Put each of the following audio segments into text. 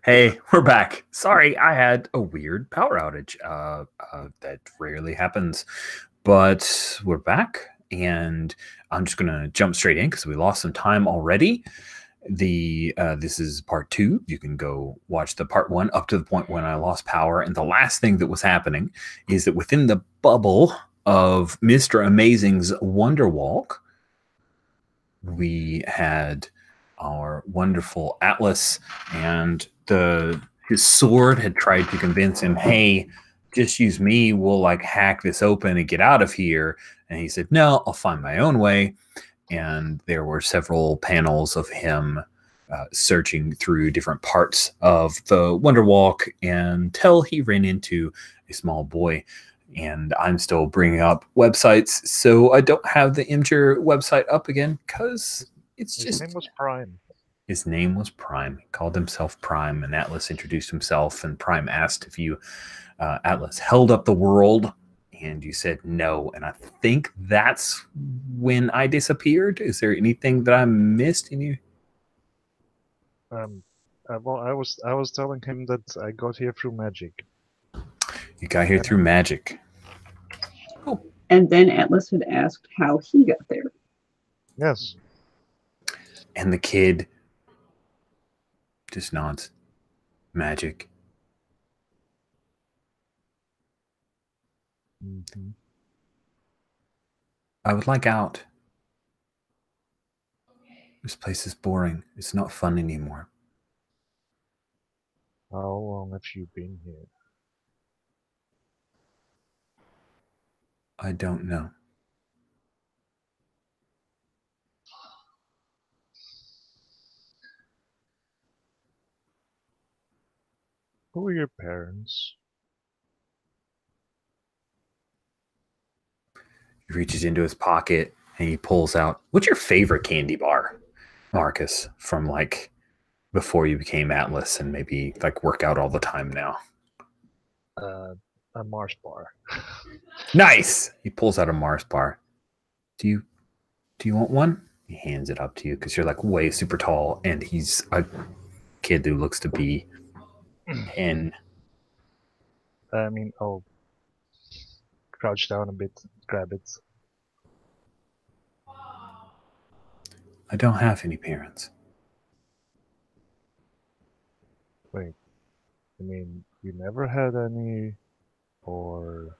Hey, we're back. Sorry, I had a weird power outage. That rarely happens, but we're back, and I'm just gonna jump straight in because we lost some time already. This is part two. You can go watch the part one up to the point when I lost power. And the last thing that was happening is that within the bubble of Mr. Amazing's Wonder Walk, we had our wonderful Atlas, and his sword had tried to convince him, hey, just use me, we'll like hack this open and get out of here. And he said, no, I'll find my own way. And there were several panels of him searching through different parts of the Wonder Walk until he ran into a small boy. And I'm still bringing up websites, so I don't have the Imgur website up again because it's His just name was Prime. his name was Prime. He called himself Prime, and Atlas introduced himself, and Prime asked if you, Atlas, held up the world, and you said no. And I think that's when I disappeared. Is there anything that I missed in you? Well, I was telling him that I got here through magic. You got here through magic. And then Atlas had asked how he got there. Yes. And the kid just nods. Magic. Mm-hmm. I would like out. This place is boring. It's not fun anymore. How long have you been here? I don't know. Who are your parents? He reaches into his pocket and he pulls out, what's your favorite candy bar, Marcus, from like before you became Atlas and maybe like work out all the time now? A Mars bar. Nice. He pulls out a Mars bar. Do you want one? He hands it up to you because you're like way super tall, and he's a kid who looks to be 10. I mean, I'll crouch down a bit, grab it. I don't have any parents. Wait, I mean, you never had any, or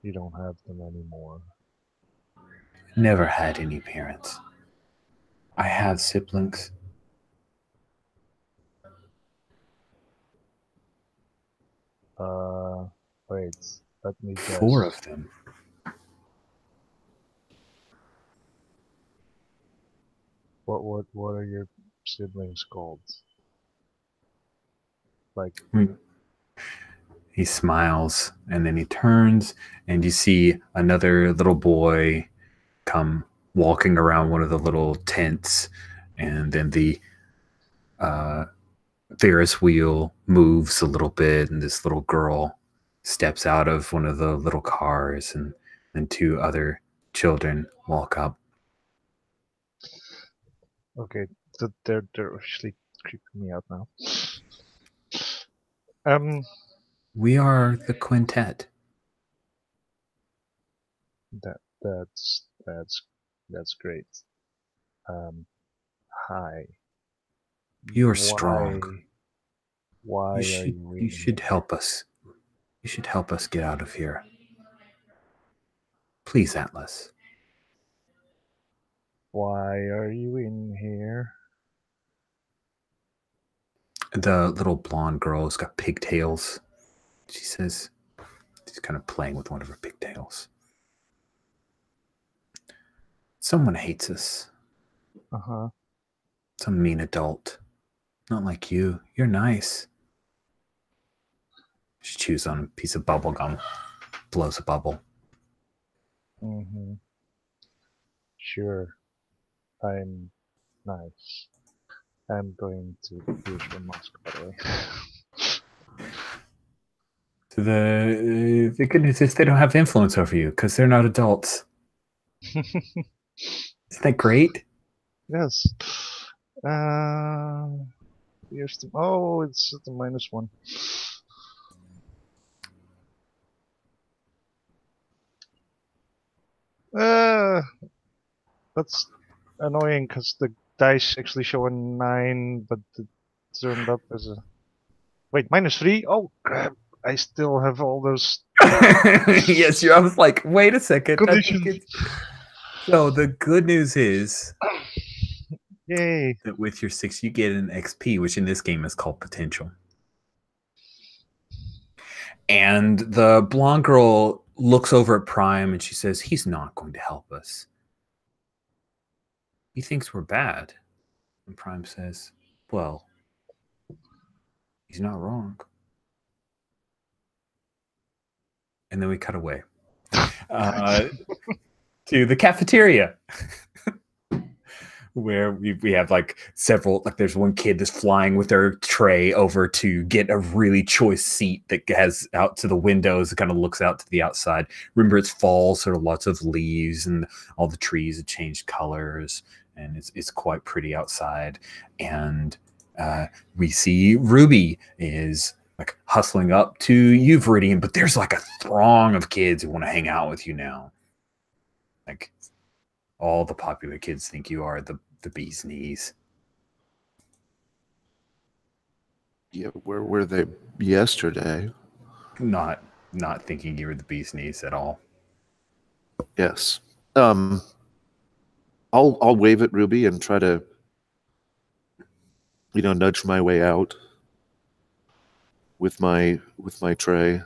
you don't have them anymore? Never had any parents. I have siblings. Wait, let me guess. 4 of them. What are your siblings called? Like, He smiles and then he turns and you see another little boy come walking around one of the little tents, and then the Ferris wheel moves a little bit and this little girl steps out of one of the little cars, and then 2 other children walk up. okay, so they're actually creeping me out now. We are the quintet. That's great. Hi. You are strong. Why you should help us. You should help us get out of here. Please, Atlas. Why are you in here? The little blonde girl's got pigtails. She says, she's kind of playing with one of her pigtails. Someone hates us. Uh-huh. Some mean adult. Not like you. You're nice. She chews on a piece of bubble gum, blows a bubble. Mm-hmm. Sure. I'm nice. I'm going to use the mask, by the way. So the good news is they don't have influence over you because they're not adults. Isn't that great? Yes. Here's the, oh, it's the -1. That's annoying because the dice actually show a 9, but it turned up as a... Wait, -3? Oh, crap. I still have all those Yes, I was like, wait a second. I think conditions. so the good news is Yay. that with your 6, you get an XP, which in this game is called potential. And the blonde girl looks over at Prime and she says, he's not going to help us. He thinks we're bad. And Prime says, well, he's not wrong. And then we cut away to the cafeteria. Where we have like several, like there's one kid that's flying with their tray over to get a really choice seat that has out to the windows. It kind of looks out to the outside. Remember, it's fall, so lots of leaves and all the trees have changed colors, and it's quite pretty outside. And we see Ruby is like hustling up to you, Viridian, but there's like a throng of kids who want to hang out with you now. Like all the popular kids think you are the bee's knees. Yeah, where were they yesterday? Not thinking you were the bee's knees at all. Yes. I'll wave at Ruby and try to, nudge my way out with my tray.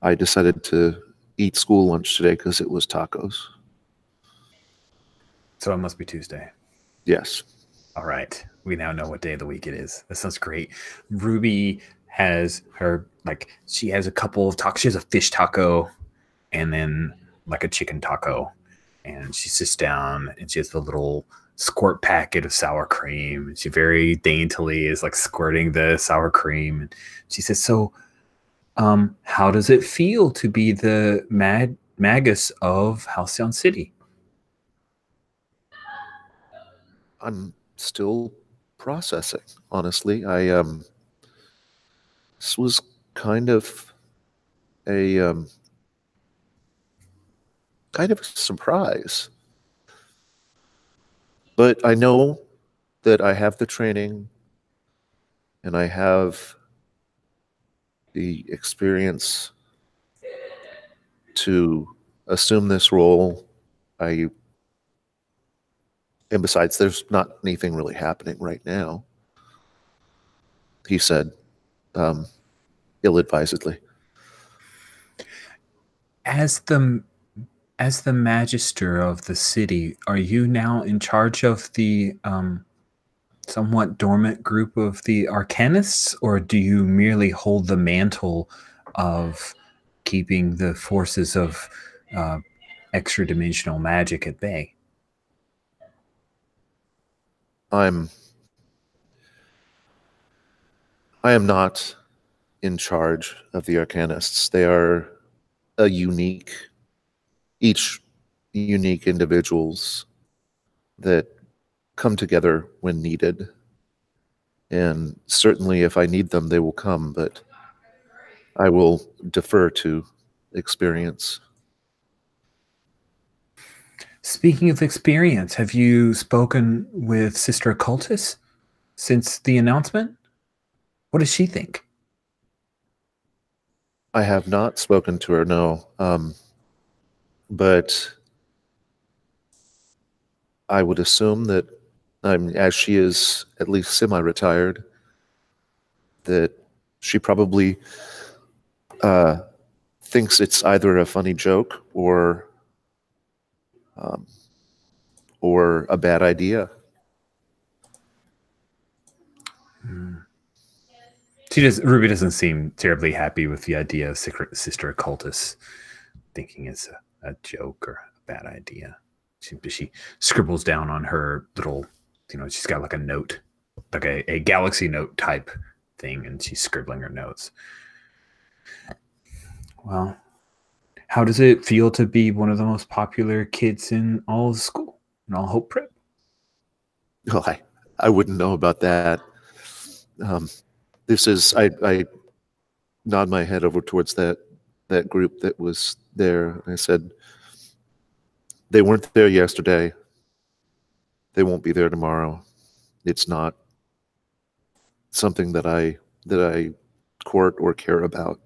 I decided to eat school lunch today because it was tacos. So it must be Tuesday. Yes. All right. We now know what day of the week it is. That sounds great. Ruby has her, like, she has a couple of tacos. She has a fish taco and then like a chicken taco. And she sits down and she has the little squirt packet of sour cream. And she very daintily is like squirting the sour cream. And she says, so how does it feel to be the magus of Halcyon City? I'm still processing, honestly. This was kind of a surprise. But I know that I have the training and I have the experience to assume this role. And besides, there's not anything really happening right now, he said, ill-advisedly. As the magister of the city, are you now in charge of the somewhat dormant group of the arcanists, or do you merely hold the mantle of keeping the forces of extra-dimensional magic at bay? I am not in charge of the arcanists. They are each unique individuals that come together when needed. And certainly if I need them, they will come, but I will defer to experience. Speaking of experience, have you spoken with Sister Occultus since the announcement? What does she think? I have not spoken to her, no. But I would assume that, as she is at least semi-retired, that she probably thinks it's either a funny joke or a bad idea. Ruby doesn't seem terribly happy with the idea of Sister Occultus, thinking it's a joke or a bad idea. She scribbles down on her little, she's got like a note, like a galaxy note type thing, and she's scribbling her notes. Well, how does it feel to be one of the most popular kids in all of school, in all Hope Prep? Oh, I wouldn't know about that. This is I nod my head over towards that group that was there. I said, they weren't there yesterday. They won't be there tomorrow. It's not something that I court or care about.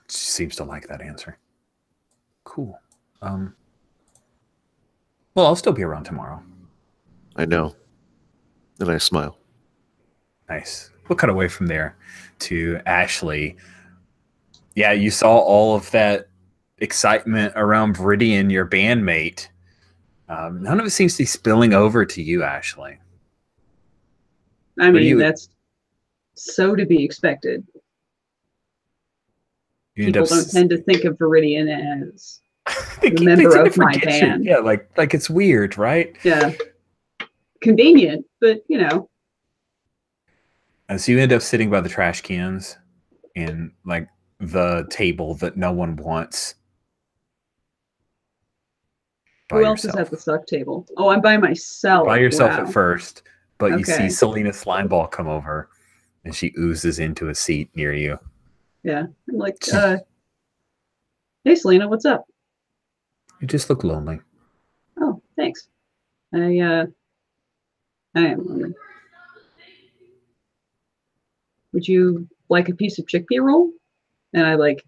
She seems to like that answer. Cool. Well, I'll still be around tomorrow. I know. And I smile. Nice. We'll cut away from there to Ashley. Yeah, you saw all of that excitement around Viridian, your bandmate. None of it seems to be spilling over to you, Ashley. I mean, that's so to be expected. People don't tend to think of Viridian as a member of my band. Yeah, like it's weird, right? Yeah. Convenient, but you know. And so you end up sitting by the trash cans and like the table that no one wants. Who else is at the suck table? Oh, I'm by myself. By yourself at first, but you see Selena Slimeball come over and she oozes into a seat near you. Yeah. I'm like, hey Selena, what's up? You just look lonely. Oh, thanks. I am lonely. Would you like a piece of chickpea roll? And I like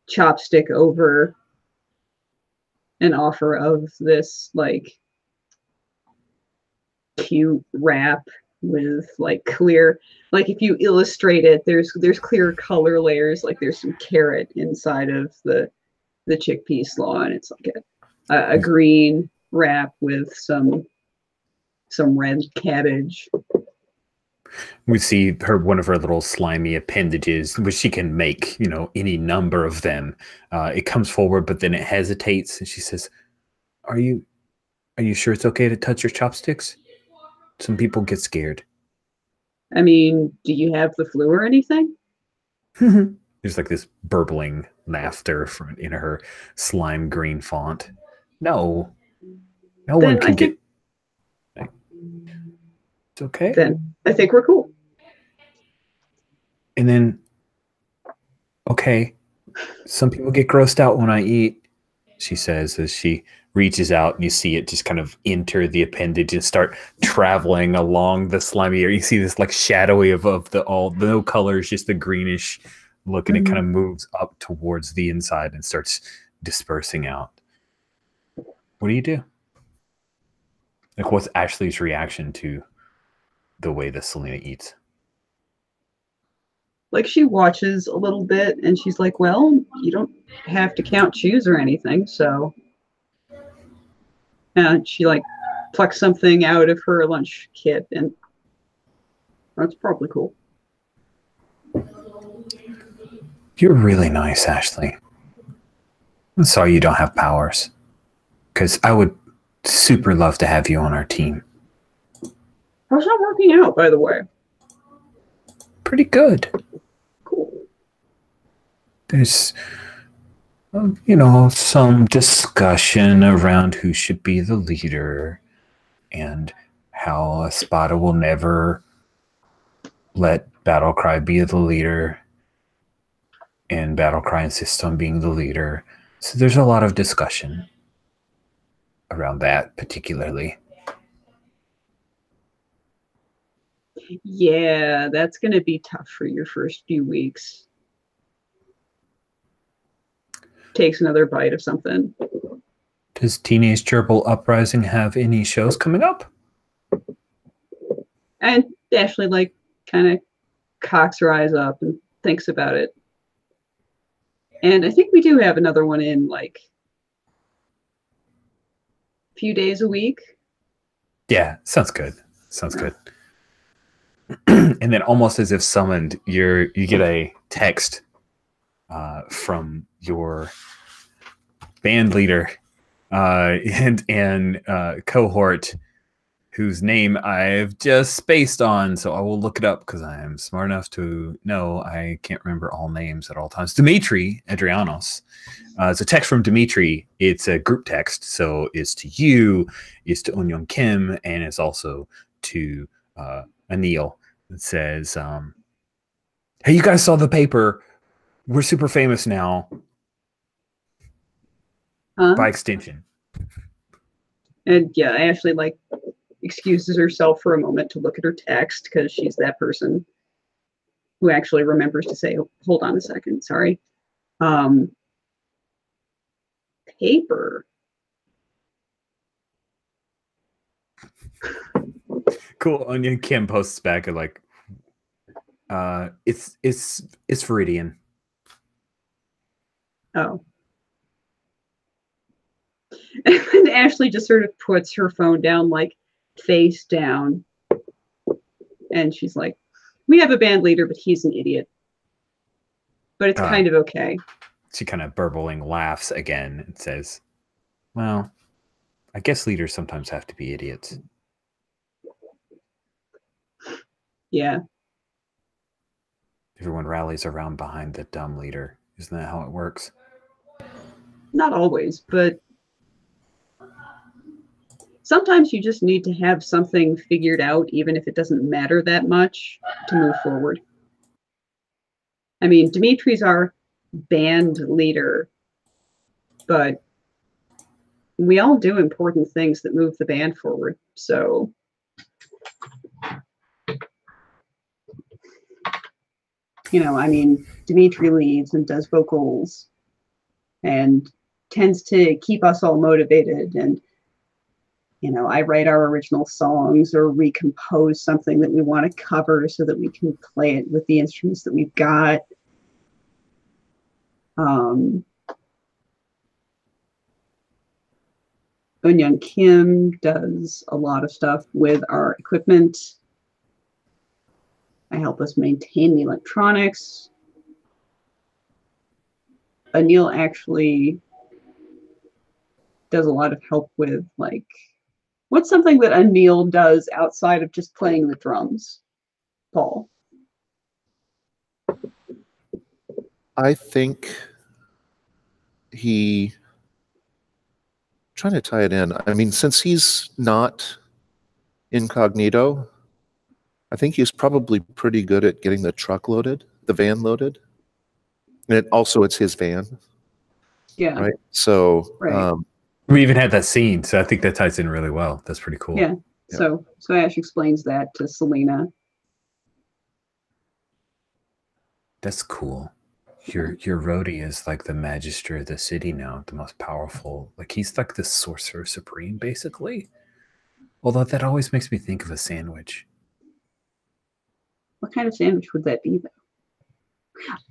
chopstick over an offer of this like cute wrap with like clear, like if you illustrate it, there's clear color layers, like there's some carrot inside of the chickpea slaw, and it's like a green wrap with some red cabbage. We see one of her little slimy appendages, which she can make, any number of them. It comes forward, but then it hesitates, and she says, "Are you sure it's okay to touch your chopsticks? Some people get scared." I mean, do you have the flu or anything? There's like this burbling laughter in her slime green font. No one can get. It's okay. Then I think we're cool. And then, okay, some people get grossed out when I eat, she says as she reaches out, and you see it just kind of enter the appendage and start traveling along the slimy area. You see this like shadowy of no colors, just the greenish look, and it kind of moves up towards the inside and starts dispersing out. What do you do? Like, what's Ashley's reaction to the way that Selena eats? Like, she watches a little bit and she's like, well, you don't have to count shoes or anything, so. And she like plucks something out of her lunch kit, and that's probably cool. You're really nice, Ashley. I'm sorry you don't have powers, because I would super love to have you on our team. How's that working out, by the way? Pretty good. Cool. There's, some discussion around who should be the leader and how Espada will never let Battlecry be the leader, and Battlecry insists on being the leader. So there's a lot of discussion around that particularly. Yeah, that's going to be tough for your first few weeks. Takes another bite of something. Does Teenage Gerbil Uprising have any shows coming up? And Ashley like kind of cocks her eyes up and thinks about it. And I think we do have another one in like a few days a week. Yeah, sounds good. Sounds good. And then almost as if summoned, you get a text from your band leader and cohort whose name I've just spaced on, so I will look it up because I am smart enough to know I can't remember all names at all times. Dimitri Adrianos. It's a text from Dimitri. It's a group text, so it's to you, it's to Eunyoung Kim, and it's also to Anil. It says, hey, you guys saw the paper. We're super famous now. By extension. And yeah, Ashley like excuses herself for a moment to look at her text because she's that person who actually remembers to say, hold on a second, sorry. Paper. Cool. Onion Kim posts back at like it's Viridian. Oh. And Ashley just sort of puts her phone down, like face down. And she's like, we have a band leader, but he's an idiot. But it's kind of okay. She kind of burbling laughs again and says, well, I guess leaders sometimes have to be idiots. Yeah. Everyone rallies around behind the dumb leader. Isn't that how it works? Not always, but sometimes you just need to have something figured out, even if it doesn't matter that much, to move forward. I mean, Dimitri's our band leader, but we all do important things that move the band forward. So, you know, I mean, Dimitri leads and does vocals and tends to keep us all motivated. And, you know, I write our original songs or recompose something that we want to cover so that we can play it with the instruments that we've got. Eunyoung Kim does a lot of stuff with our equipment. I help us maintain the electronics. Anil actually does a lot of help with, like, what's something that Anil does outside of just playing the drums, Paul? I think he, trying to tie it in. I mean, since he's not incognito, I think he's probably pretty good at getting the truck loaded, the van loaded. And it's his van. Yeah. Right. So right. We even had that scene, so I think that ties in really well. That's pretty cool. Yeah. So Ash explains that to Selena. That's cool. Your roadie is like the magister of the city now, the most powerful. Like he's like the sorcerer supreme, basically. Although that always makes me think of a sandwich. What kind of sandwich would that be, though?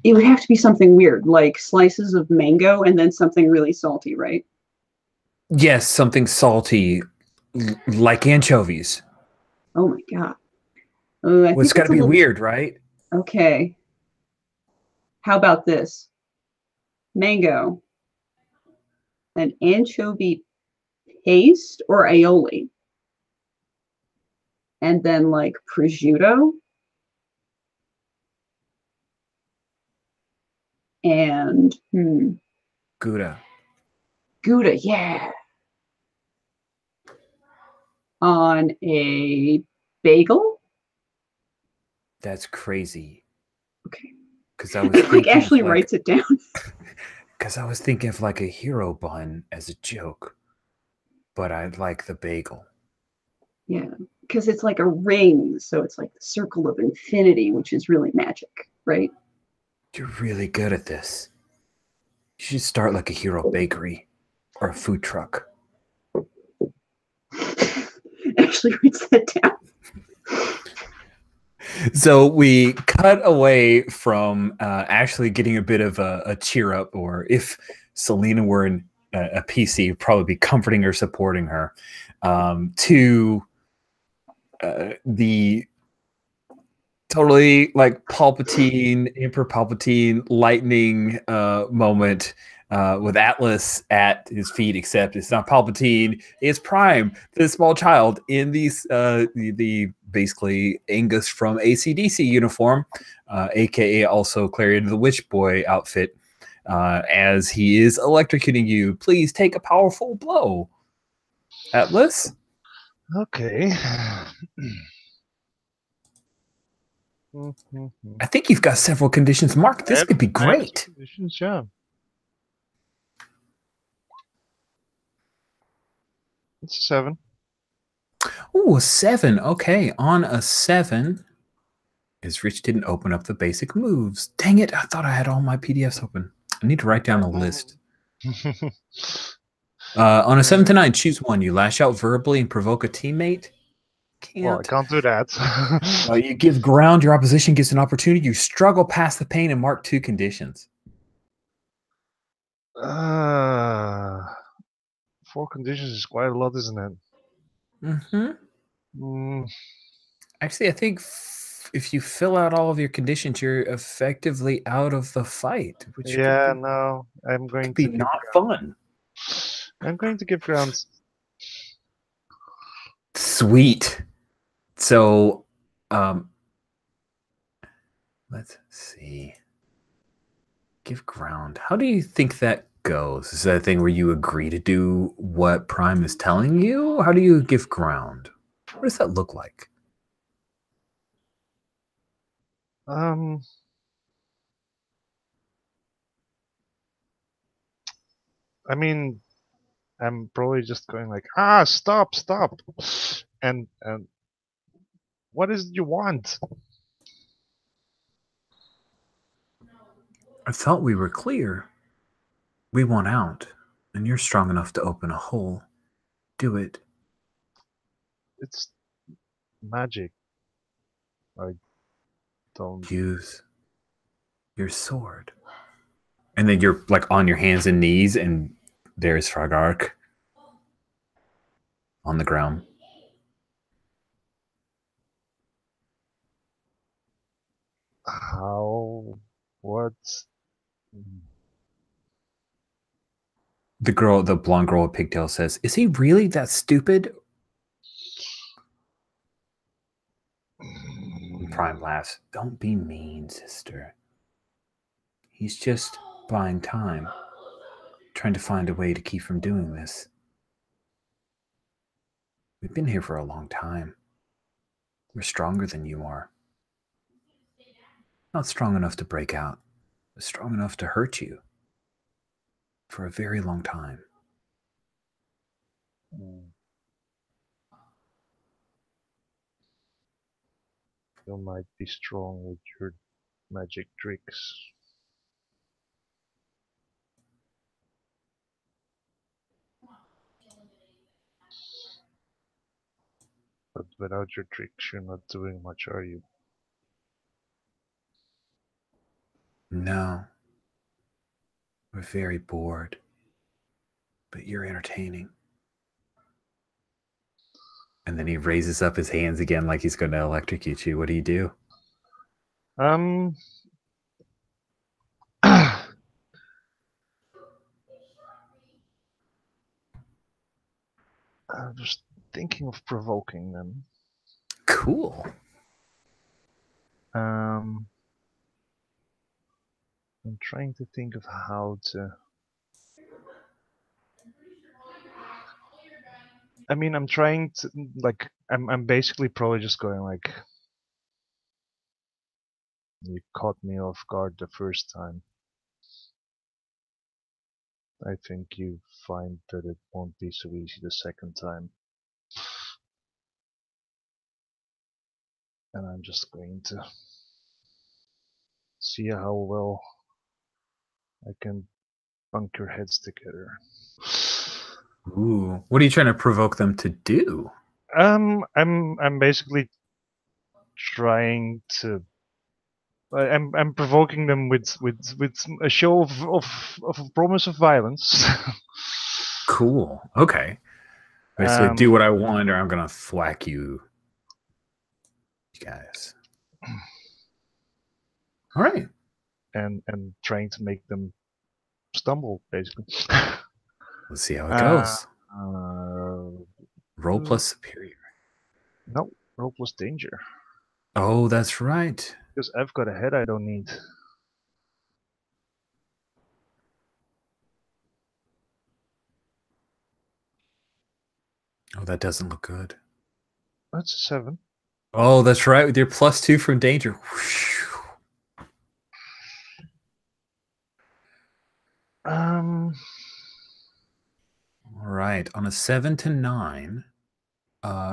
It would have to be something weird, like slices of mango and then something really salty, right? Yes, something salty, like anchovies. Oh my god! Well, it's got to be weird, right? Okay. How about this? Mango, an anchovy paste or aioli, and then like prosciutto, and Gouda. Gouda, yeah. On a bagel? That's crazy. Okay. Because I was like Ashley writes it down. Because I was thinking of like a hero bun as a joke, but I like the bagel. Yeah, because it's like a ring, so it's like the circle of infinity, which is really magic, right? You're really good at this. You should start like a hero bakery or a food truck. Ashley writes that down. So we cut away from Ashley getting a bit of a cheer up, or if Selena were in a PC, probably be comforting or supporting her, to the totally like Palpatine, Emperor Palpatine lightning moment with Atlas at his feet, except it's not Palpatine, it's Prime, the small child in these the basically Angus from AC/DC uniform, aka also Clarion the Witch Boy outfit. As he is electrocuting you, please take a powerful blow. Atlas? Okay. I think you've got several conditions marked. This could be great. Conditions, yeah. It's a 7. Ooh, a 7. Okay, on a 7. Is Rich didn't open up the basic moves. Dang it, I thought I had all my PDFs open. I need to write down a list. On a 7 to 9, choose one. You lash out verbally and provoke a teammate. Can't. Well, I can't do that. You give ground. Your opposition gets an opportunity. You struggle past the pain and mark 2 conditions. 4 conditions is quite a lot, isn't it? Mm-hmm. Actually, I think if you fill out all of your conditions, you're effectively out of the fight. Which yeah, no, I'm going to to be not fun. I'm going to give grounds. Sweet. So, let's see. Give ground. How do you think that goes? Is that a thing where you agree to do what Prime is telling you? How do you give ground? What does that look like? I mean, I'm probably just going like, stop, and what is it you want? I thought we were clear. We want out, and you're strong enough to open a hole. Do it. It's magic. I don't use your sword. And then you're like on your hands and knees, and there's Fragark on the ground. How? What? The blonde girl with pigtails says, "Is he really that stupid?" And Prime laughs. "Don't be mean, sister. He's just buying time, trying to find a way to keep from doing this. We've been here for a long time. We're stronger than you are. Not strong enough to break out, but strong enough to hurt you for a very long time." You might be strong with your magic tricks. But without your tricks, you're not doing much, are you? No. We're very bored. But you're entertaining. And then he raises up his hands again like he's going to electrocute you. What do you do? I'm just thinking of provoking them. Cool. I'm trying to think of how to. I mean, I'm trying to like. I'm basically probably just going like. You caught me off guard the first time. I think you find that it won't be so easy the second time. And I'm just going to see how well I can bunk your heads together. Ooh. What are you trying to provoke them to do? I'm basically trying to. I'm provoking them with a show of a promise of violence. Cool. Okay. Basically, do what I want, or I'm gonna thwack you, guys. All right. And trying to make them stumble, basically. Let's see how it goes. Roll mm. plus superior. No, roll plus danger. Oh, that's right. Because I've got a head I don't need. Oh, that doesn't look good. That's a 7. Oh, that's right. With your +2 from danger. Um, All right. On a 7 to 9,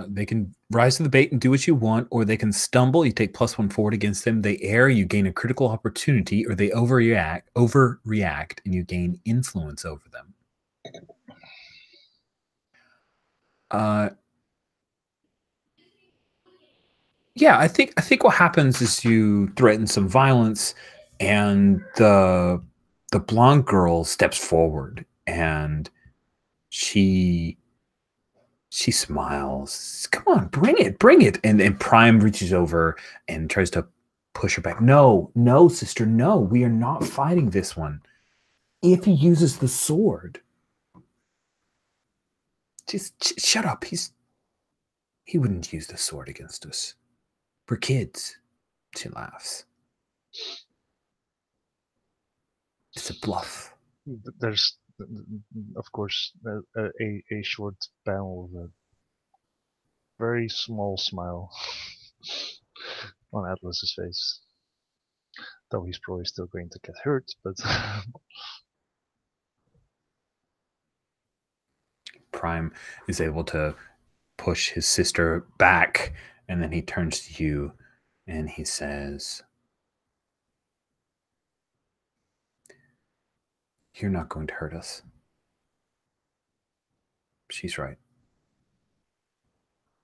they can rise to the bait and do what you want, or they can stumble. You take +1 forward against them. They err, you gain a critical opportunity, or they overreact, and you gain influence over them. Yeah, I think what happens is you threaten some violence, and the blonde girl steps forward, and she smiles. Come on, bring it. And Prime reaches over and tries to push her back. No, sister, no. We are not fighting this one. If he uses the sword, just shut up. He wouldn't use the sword against us. We're kids. She laughs. It's a bluff. there's, of course, a short panel of a very small smile on Atlas's face. Though he's probably still going to get hurt, but Prime is able to push his sister back, and then he turns to you and he says, "You're not going to hurt us." She's right.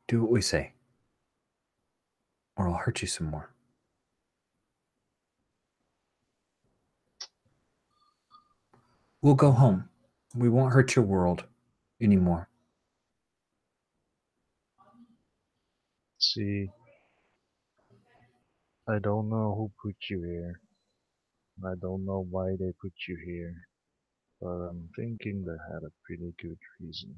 Do what we say, or I'll hurt you some more. We'll go home. We won't hurt your world anymore. see, I don't know who put you here. I don't know why they put you here, but I'm thinking they had a pretty good reason.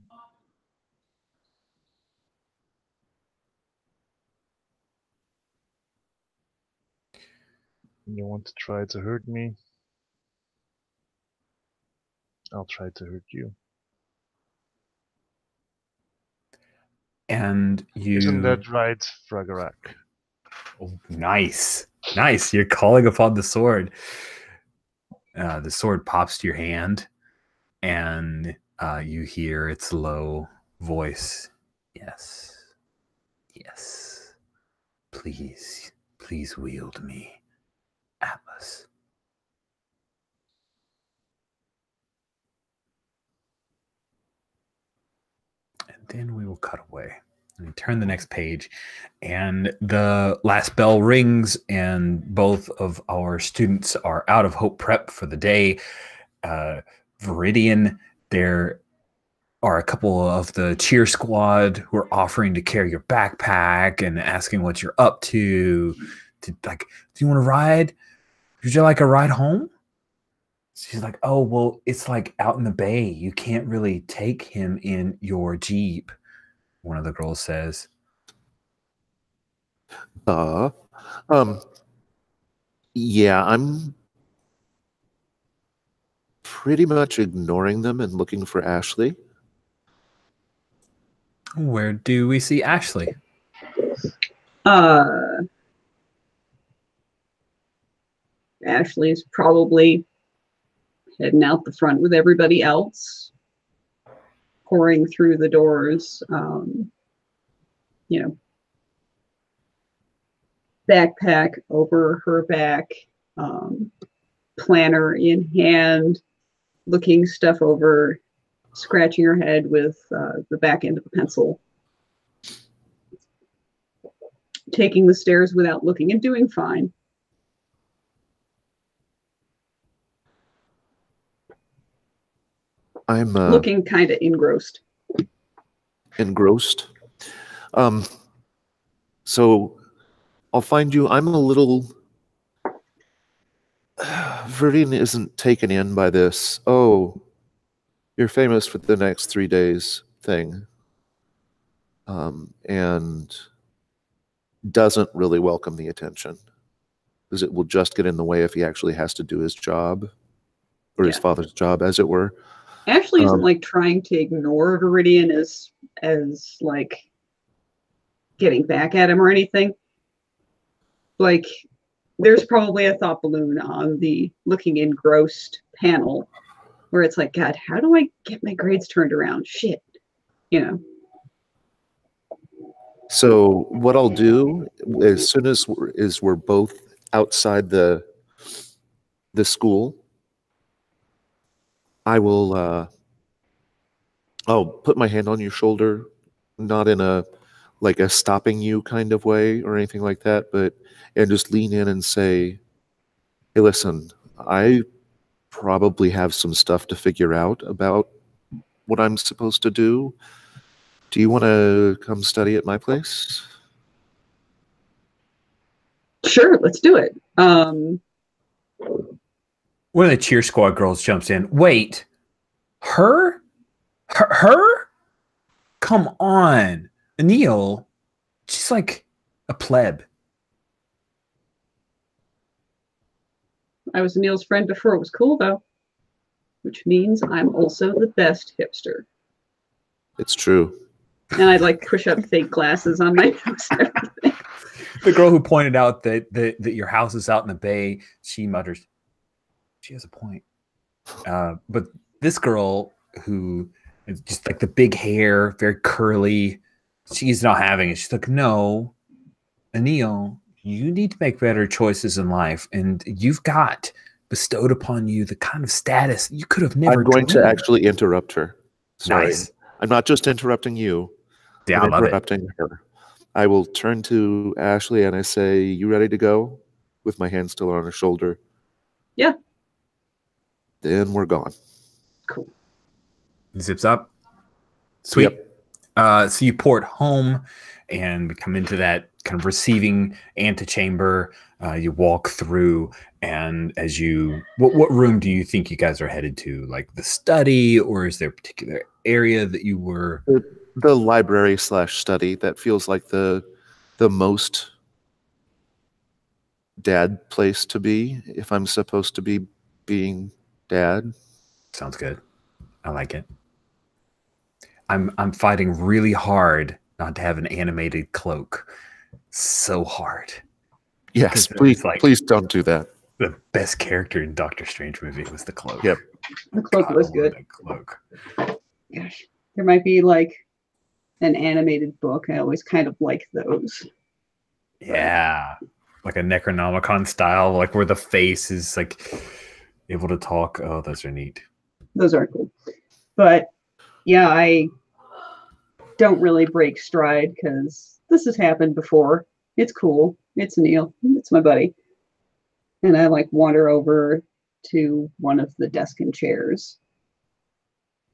You want to try to hurt me? I'll try to hurt you. And you... Isn't that right, Fragarak? Oh, nice. Nice. You're calling upon the sword. The sword pops to your hand, and you hear its low voice. Yes. Yes. Please wield me, Atlas. And then we will cut away. And turn the next page, and the last bell rings, and both of our students are out of Hope Prep for the day. Viridian, there are a couple of the cheer squad who are offering to carry your backpack and asking what you're up to. Like, do you want to ride? Would you like a ride home? She's like, oh, well, it's like out in the bay. You can't really take him in your Jeep. One of the girls says. Yeah, I'm pretty much ignoring them and looking for Ashley. Where do we see Ashley? Ashley's probably heading out the front with everybody else, pouring through the doors, backpack over her back, planner in hand, looking stuff over, scratching her head with the back end of a pencil, taking the stairs without looking and doing fine. I'm looking kind of engrossed. Engrossed. So I'll find you. I'm a little Verine isn't taken in by this, oh, you're famous for the next 3 days thing. And doesn't really welcome the attention. Because it will just get in the way if he actually has to do his job. Or his father's job, as it were. Ashley isn't like trying to ignore Viridian as like getting back at him or anything. Like there's probably a thought balloon on the looking engrossed panel where it's like, God, how do I get my grades turned around? Shit. You know. So what I'll do as soon as we're both outside the school, I will I'll put my hand on your shoulder, not in a like a stopping you kind of way or anything like that, and just lean in and say, hey, listen, I probably have some stuff to figure out about what I'm supposed to do. Do you want to come study at my place? Sure, let's do it. One of the cheer squad girls jumps in. Wait, her? Come on. Anil, she's like a pleb. I was Anil's friend before it was cool, though. Which means I'm also the best hipster. It's true. And I'd like push up fake glasses on my nose and everything. The girl who pointed out that your house is out in the bay, she mutters, she has a point. But this girl who is just like the big hair, very curly, she's not having it. She's like, no, Anil, you need to make better choices in life. And you've got bestowed upon you the kind of status you could have never I'm going dreamed. to actually interrupt her. Sorry. Nice. I'm not just interrupting you. Yeah, I'm I love it. interrupting her. I will turn to Ashley and I say, you ready to go? With my hand still on her shoulder. Yeah. Then we're gone. Cool. Zips up. Sweet. Yep. So you port home and come into that kind of receiving antechamber. You walk through, and as you, what room do you think you guys are headed to? Like the study, or is there a particular area that you were? The library / study. That feels like the most dad place to be if I'm supposed to be being dad. Sounds good. I like it. I'm fighting really hard not to have an animated cloak. So hard. Yes, Because please don't do that. The best character in Doctor Strange movie was the cloak. Yep. The cloak was good. The cloak. Gosh, there might be like an animated book. I always kind of like those. Yeah. Like a Necronomicon style, like where the face is like able to talk. Oh, those are neat. Those are cool. But yeah, I don't really break stride because this has happened before. It's cool. It's Neil. It's my buddy. And I like wander over to one of the desk and chairs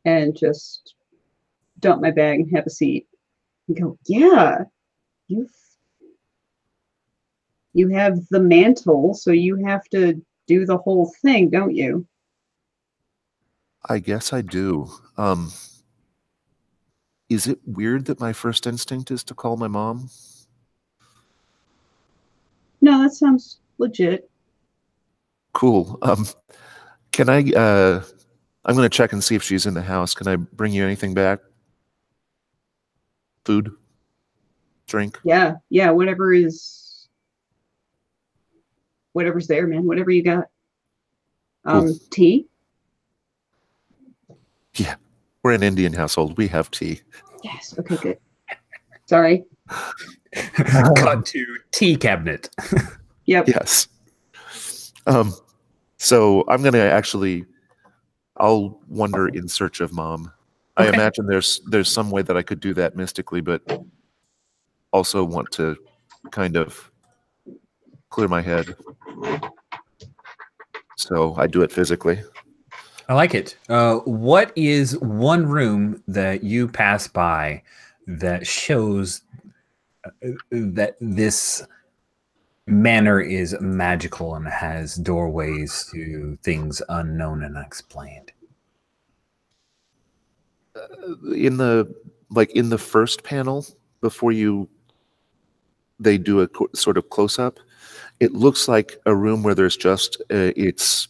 and just dump my bag and have a seat and go, yeah, you have the mantle, so you have to do the whole thing, don't you? I guess I do. Is it weird that my first instinct is to call my mom? No, that sounds legit. Cool. Can I, I'm going to check and see if she's in the house. Can I bring you anything back? Food? Drink? Yeah, whatever's there, man. Whatever you got. Cool. Tea? Yeah. We're an Indian household. We have tea. Yes. Okay, good. Sorry. Cut to tea cabinet. Yep. Yes. So I'm going to I'll wander in search of mom. Okay. I imagine there's some way that I could do that mystically, but also want to kind of clear my head. So I do it physically. I like it. What is one room that you pass by that shows that this manor is magical and has doorways to things unknown and unexplained. In the first panel, before they do a sort of close up, it looks like a room where there's just it's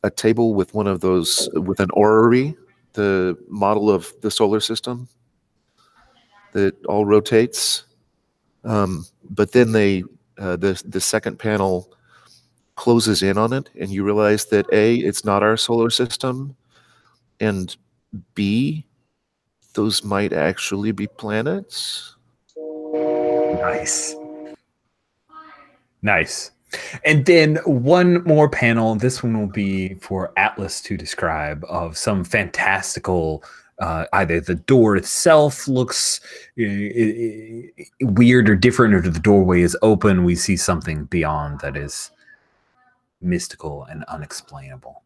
a table with one of those with an orrery, the model of the solar system that all rotates. But then the second panel closes in on it, and you realize that A, it's not our solar system, and B, those might actually be planets. Nice. Nice. And then one more panel. This one will be for Atlas to describe of some fantastical. Either the door itself looks weird or different, or the doorway is open. We see something beyond that is mystical and unexplainable,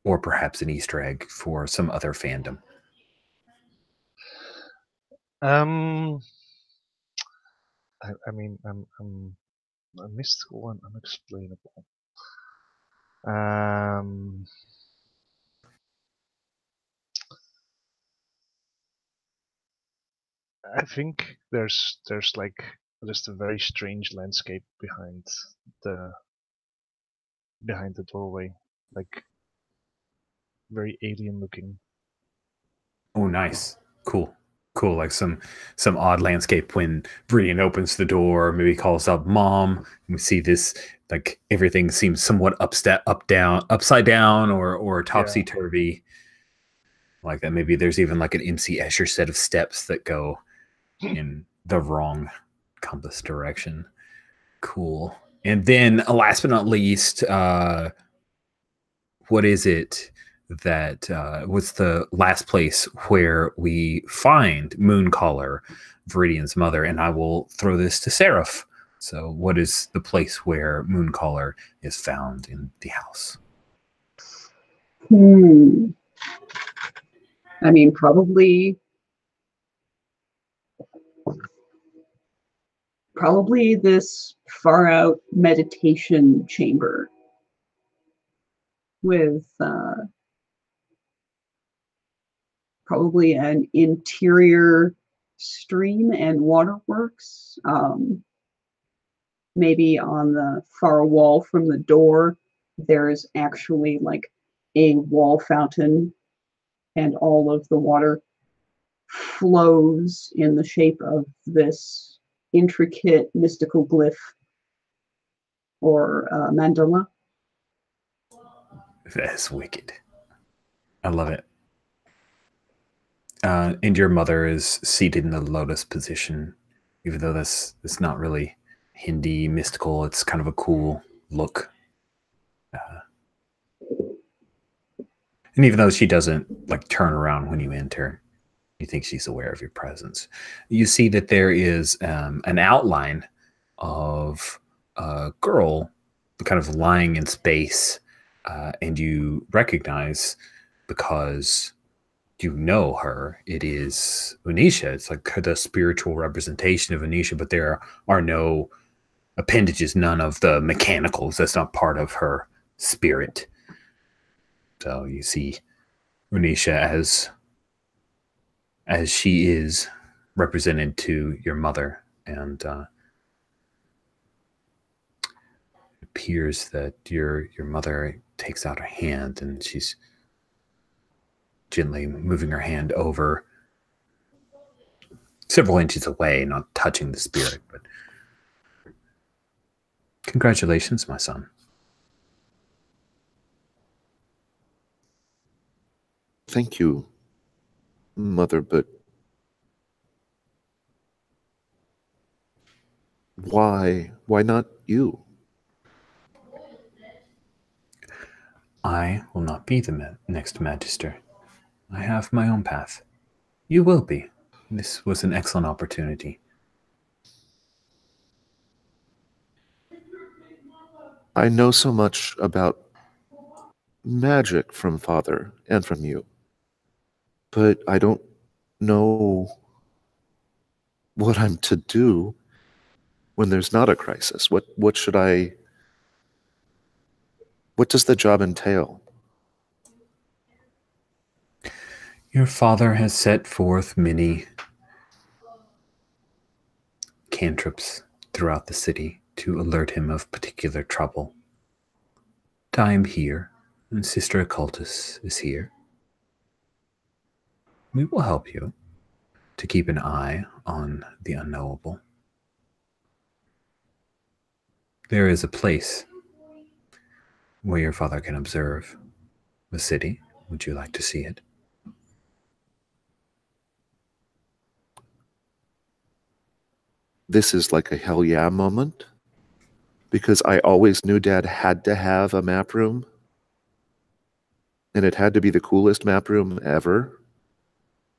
or perhaps an Easter egg for some other fandom. I mean, I'm mystical and unexplainable. I think there's like just a very strange landscape behind the doorway, like very alien looking. Oh, nice. Cool. Like some odd landscape when Brian opens the door, maybe calls up mom. And we see this, like everything seems somewhat upside down or topsy-turvy. Like that. Maybe there's even like an MC Escher set of steps that go in the wrong compass direction. Cool. And then last but not least, what is it that was the last place where we find Mooncaller, Viridian's mother? And I will throw this to Seraph. So what is the place where Mooncaller is found in the house? I mean, probably this far out meditation chamber with probably an interior stream and waterworks. Maybe on the far wall from the door, there's actually like a wall fountain, and all of the water flows in the shape of this intricate mystical glyph or mandala. That's wicked. I love it. And your mother is seated in the lotus position, even though that's not really Hindi mystical. It's kind of a cool look. And even though she doesn't like turn around when you enter, you think she's aware of your presence. You see that there is an outline of a girl kind of lying in space, and you recognize, because you know her, it is Unisha. It's like the spiritual representation of Unisha, but there are no appendages, none of the mechanicals. That's not part of her spirit. So you see Unisha as she is represented to your mother, and it appears that your mother takes out her hand, and she's gently moving her hand over several inches away, not touching the spirit. But congratulations, my son. Thank you, Mother, but why not you? I will not be the next Magister. I have my own path. You will be. This was an excellent opportunity. I know so much about magic from Father and from you, but I don't know what I'm to do. when there's not a crisis? What does the job entail? Your father has set forth many cantrips throughout the city to alert him of particular trouble. I am here, and Sister Occultus is here. We will help you to keep an eye on the unknowable. There is a place where your father can observe the city. Would you like to see it? This is like a hell yeah moment, because I always knew Dad had to have a map room, and it had to be the coolest map room ever,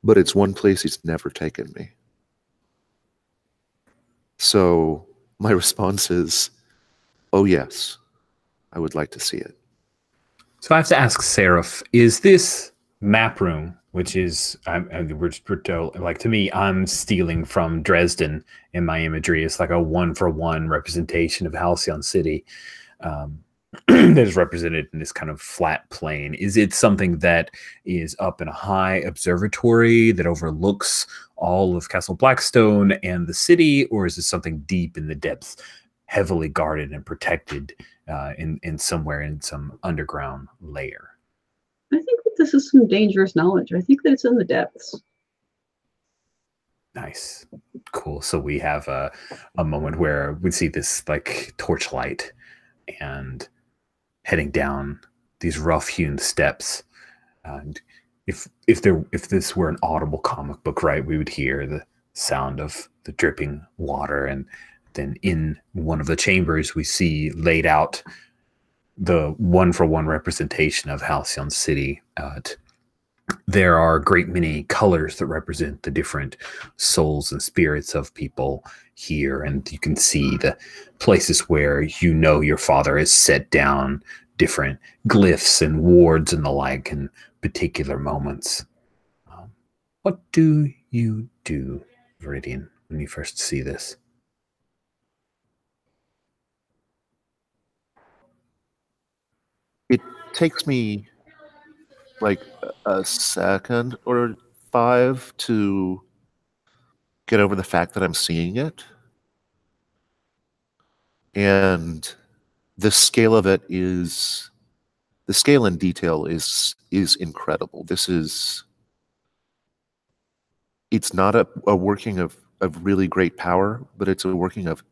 but it's one place he's never taken me. So my response is, oh yes, I would like to see it. So I have to ask Seraph, is this map room, which is, like, to me, I'm stealing from Dresden in my imagery. It's like a one-for-one representation of Halcyon City that is represented in this kind of flat plane. Is it something that is up in a high observatory that overlooks all of Castle Blackstone and the city, or is it something deep in the depths, heavily guarded and protected in somewhere in some underground layer? I think that this is some dangerous knowledge. I think that it's in the depths. Nice. Cool. So we have a moment where we see this like torchlight and heading down these rough-hewn steps. And if this were an audible comic book, right, we would hear the sound of the dripping water, and then in one of the chambers we see laid out the one-for-one representation of Halcyon City. There are a great many colors that represent the different souls and spirits of people here, and you can see the places where you know your father has set down different glyphs and wards and the like in particular moments. What do you do, Viridian, when you first see this? It takes me like a second or 5 to get over the fact that I'm seeing it. And the scale of it is, the scale and detail is incredible. It's not a working of really great power, but it's a working of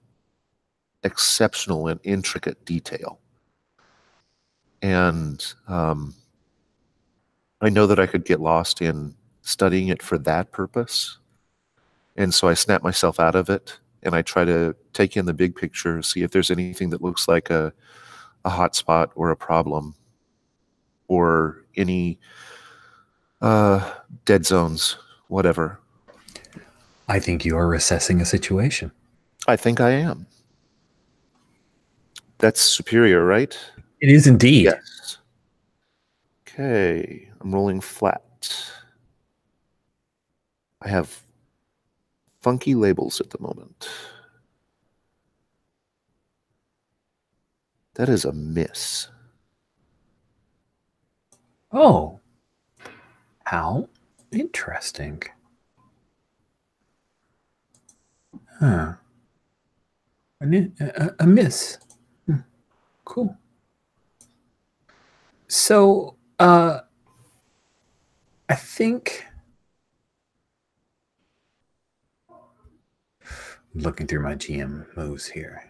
exceptional and intricate detail. And I know that I could get lost in studying it for that purpose. And so I snap myself out of it, and I try to take in the big picture, see if there's anything that looks like a hot spot or a problem, or any dead zones, whatever. I think you are assessing a situation. I think I am. That's superior, right? It is indeed. Yes. Okay, I'm rolling flat. I have funky labels at the moment. That is a miss. Oh, how interesting. Huh. A miss. Cool. So, I think I'm looking through my GM moves here.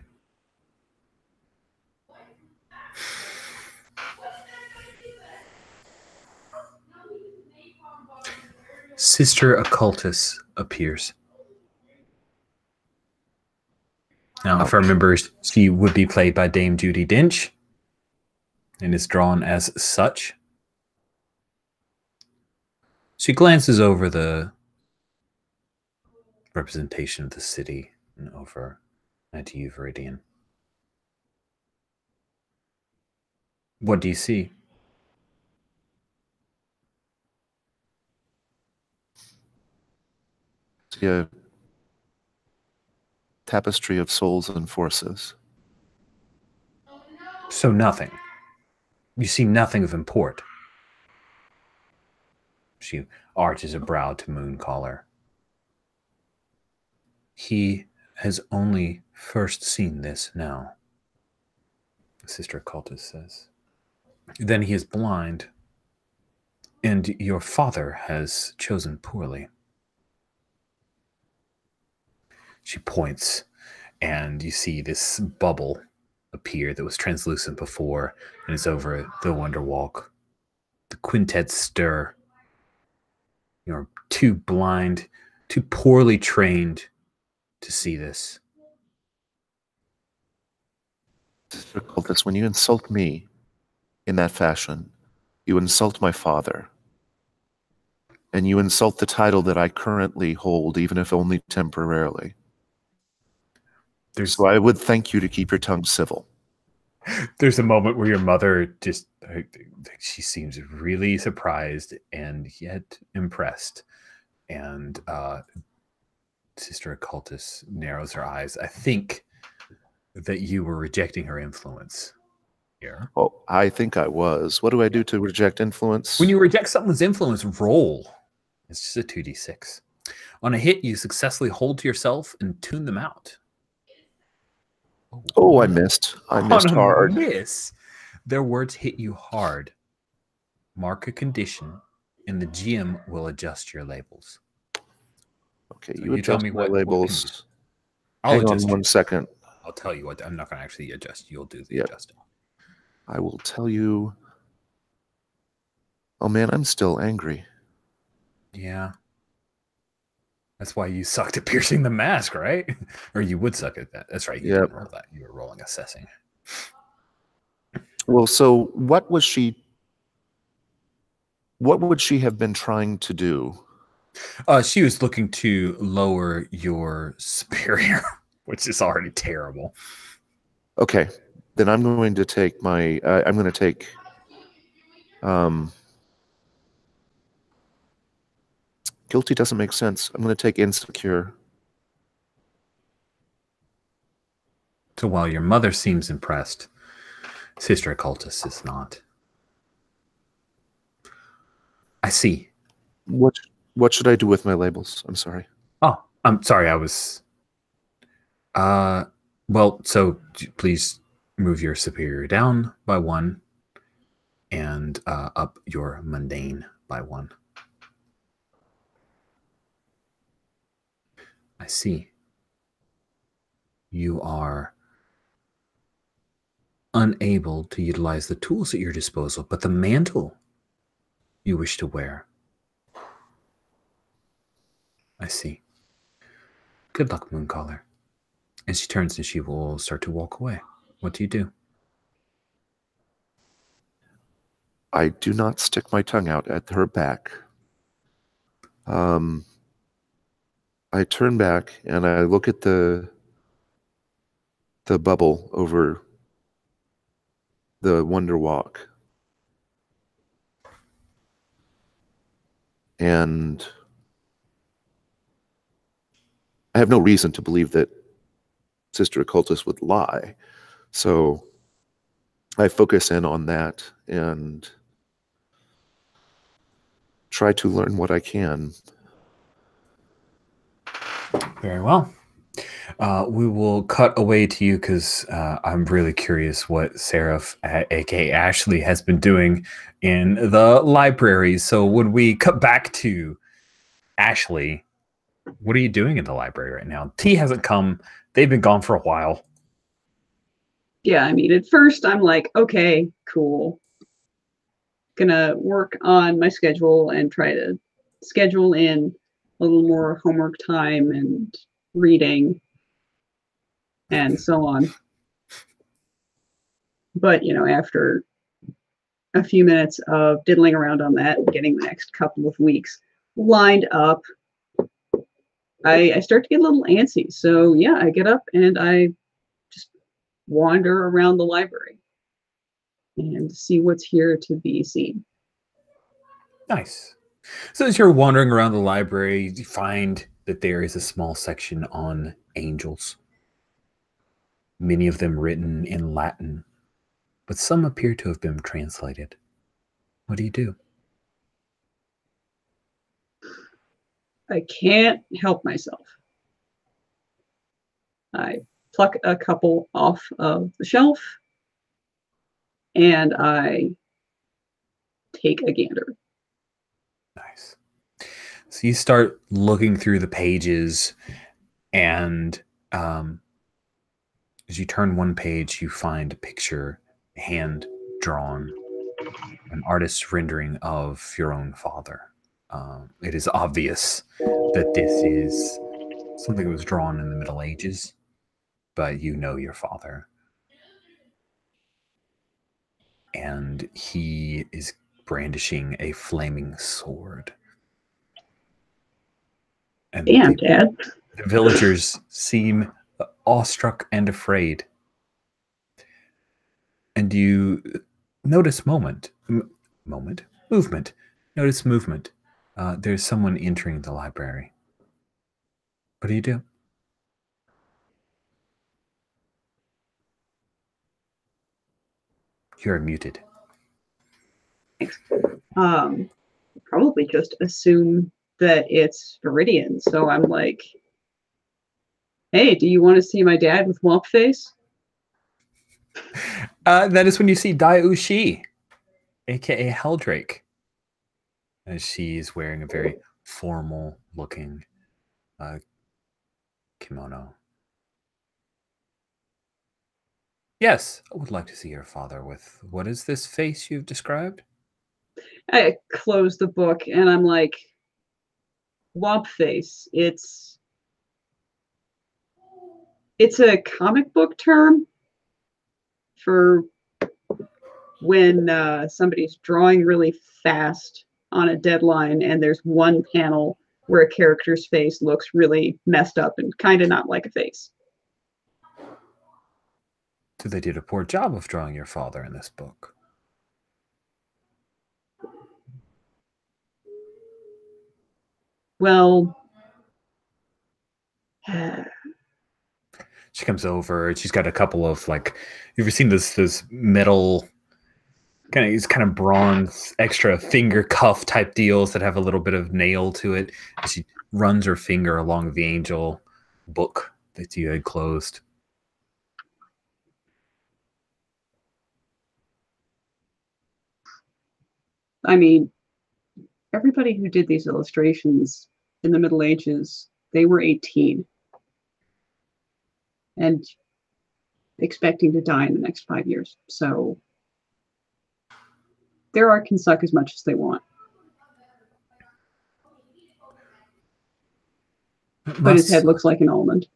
Sister Occultus appears. Now, if I remember, she would be played by Dame Judi Dench and is drawn as such. She glances over the representation of the city and over at you, Viridian. What do you see? Yeah. tapestry of souls and forces. So nothing. You see nothing of import. She arches a brow to Mooncaller. He has only first seen this now, Sister Occultist says. Then he is blind, and your father has chosen poorly. She points, and you see this bubble appear that was translucent before, and is over the Wonderwalk. The quintets stir. You're too blind, too poorly trained to see this. Sister Cultist, when you insult me in that fashion, you insult my father. And you insult the title that I currently hold, even if only temporarily. So I would thank you to keep your tongue civil. There's a moment where your mother just, she seems really surprised and yet impressed. And Sister Occultist narrows her eyes. I think that you were rejecting her influence here. Oh, I think I was. What do I do to reject influence? When you reject someone's influence, roll. It's just a 2d6. On a hit, you successfully hold to yourself and tune them out. Oh, I missed. I missed hard. Miss. Their words hit you hard. Mark a condition, and the GM will adjust your labels. Okay, So you adjust my labels. I'll Hang on adjust 1 second. I'll tell you what. I'm not going to actually adjust. You'll do the Yep. adjusting. I will tell you. Oh man, I'm still angry. Yeah. That's why you sucked at piercing the mask, right? Or you would suck at that. That's right. You didn't roll that. You were rolling assessing. Well, so what would she have been trying to do? She was looking to lower your superior, which is already terrible. Okay, then I'm going to take my. I'm going to take. Guilty doesn't make sense. I'm going to take insecure. So while your mother seems impressed, Sister Occultist is not. I see. What should I do with my labels? I'm sorry. Oh, I'm sorry. I was. Well, so please move your superior down by 1 and up your mundane by 1. I see. You are unable to utilize the tools at your disposal, but the mantle you wish to wear. I see. Good luck, Mooncaller. And she turns and she will start to walk away. What do you do? I do not stick my tongue out at her back. I turn back and I look at the bubble over the Wonder Walk. And I have no reason to believe that Sister Occultist would lie. So I focus in on that and try to learn what I can. Very well. We will cut away to you because I'm really curious what Seraph, aka Ashley, has been doing in the library. So when we cut back to Ashley, what are you doing in the library right now? T hasn't come. They've been gone for a while. Yeah, I mean, at first I'm like, okay, cool. Gonna work on my schedule and try to schedule in a little more homework time and reading and so on. But, you know, after a few minutes of diddling around on that and getting the next couple of weeks lined up, I start to get a little antsy. So yeah, I get up and I just wander around the library and see what's here to be seen. Nice. So as you're wandering around the library, you find that there is a small section on angels. many of them written in Latin, but some appear to have been translated. What do you do? I can't help myself. I pluck a couple off of the shelf and I take a gander. Nice. So you start looking through the pages, and as you turn one page, you find a picture, hand drawn, an artist's rendering of your own father. It is obvious that this is something that was drawn in the Middle Ages, but you know your father. And he is brandishing a flaming sword. And Damn, Dad. the villagers seem awestruck and afraid. And you notice movement. Notice movement. There's someone entering the library. What do you do? You're muted. Probably just assume that it's Viridian. So I'm like, hey, do you want to see my dad with womp face? That is when you see Dai Ushi, aka Heldrake. As she is wearing a very formal looking kimono. Yes, I would like to see your father with, what is this face you've described? I close the book and I'm like, womp face. It's a comic book term for when somebody's drawing really fast on a deadline and there's one panel where a character's face looks really messed up and kind of not like a face. So they did a poor job of drawing your father in this book. Well, she comes over. She's got a couple of, like, you ever seen this metal kind of bronze extra finger cuff type deals that have a little bit of nail to it? And she runs her finger along the angel book that you had closed. I mean, everybody who did these illustrations in the Middle Ages, they were 18 and expecting to die in the next 5 years. So their art can suck as much as they want. But his head looks like an almond.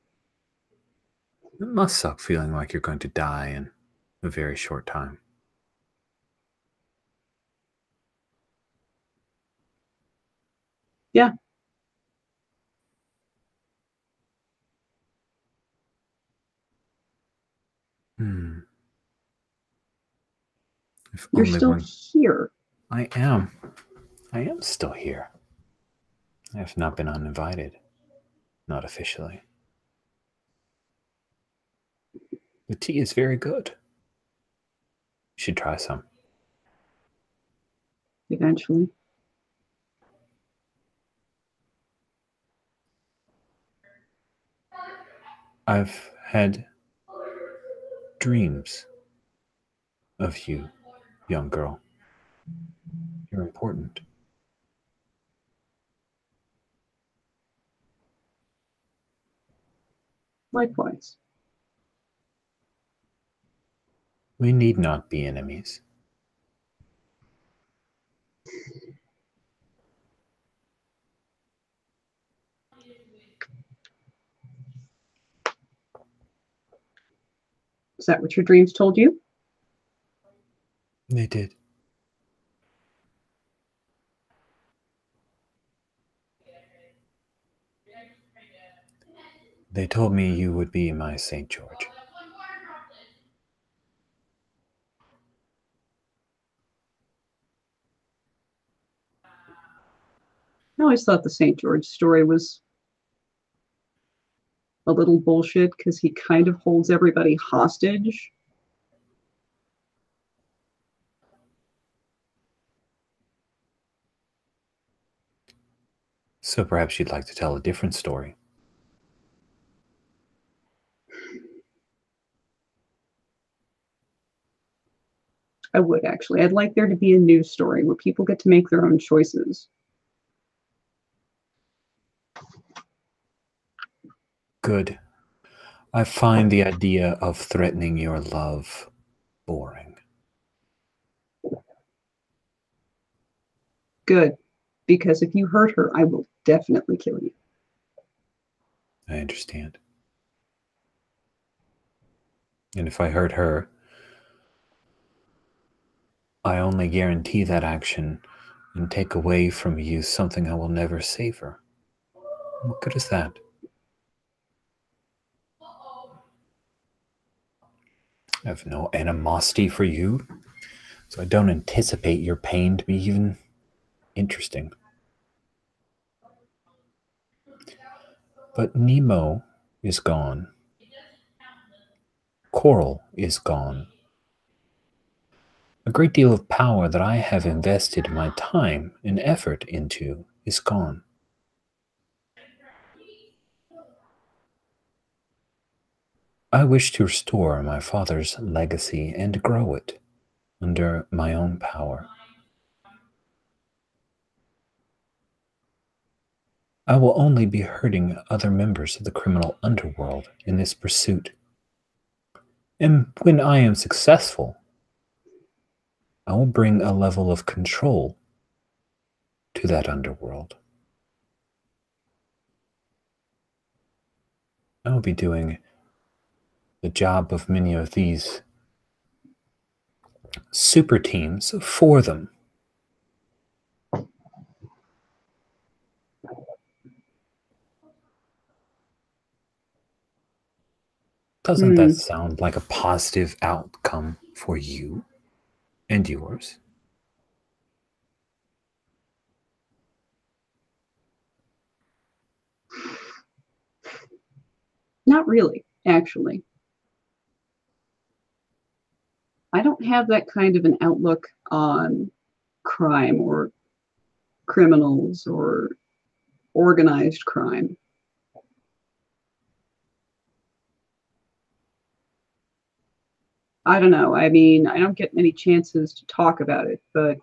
It must suck feeling like you're going to die in a very short time. Yeah. If You're only still here. I am. I am still here. I have not been uninvited. Not officially. The tea is very good. You should try some. Eventually. I've had dreams of you, young girl. You're important. Likewise. We need not be enemies. Is that what your dreams told you? They did. They told me you would be my St. George. I always thought the St. George story was a little bullshit because he kind of holds everybody hostage. So perhaps you'd like to tell a different story. I would actually. I'd like there to be a news story where people get to make their own choices. Good. I find the idea of threatening your love boring. Good. Because if you hurt her, I will definitely kill you. I understand. And if I hurt her, I only guarantee that action and take away from you something I will never savor. What good is that? I have no animosity for you, so I don't anticipate your pain to be even interesting. But Nemo is gone. Coral is gone. A great deal of power that I have invested my time and effort into is gone. I wish to restore my father's legacy and grow it under my own power. I will only be hurting other members of the criminal underworld in this pursuit. And when I am successful, I will bring a level of control to that underworld. I will be doing the job of many of these super teams for them. Doesn't that sound like a positive outcome for you and yours? Not really, actually. I don't have that kind of an outlook on crime or criminals or organized crime. I don't know. I mean, I don't get many chances to talk about it, but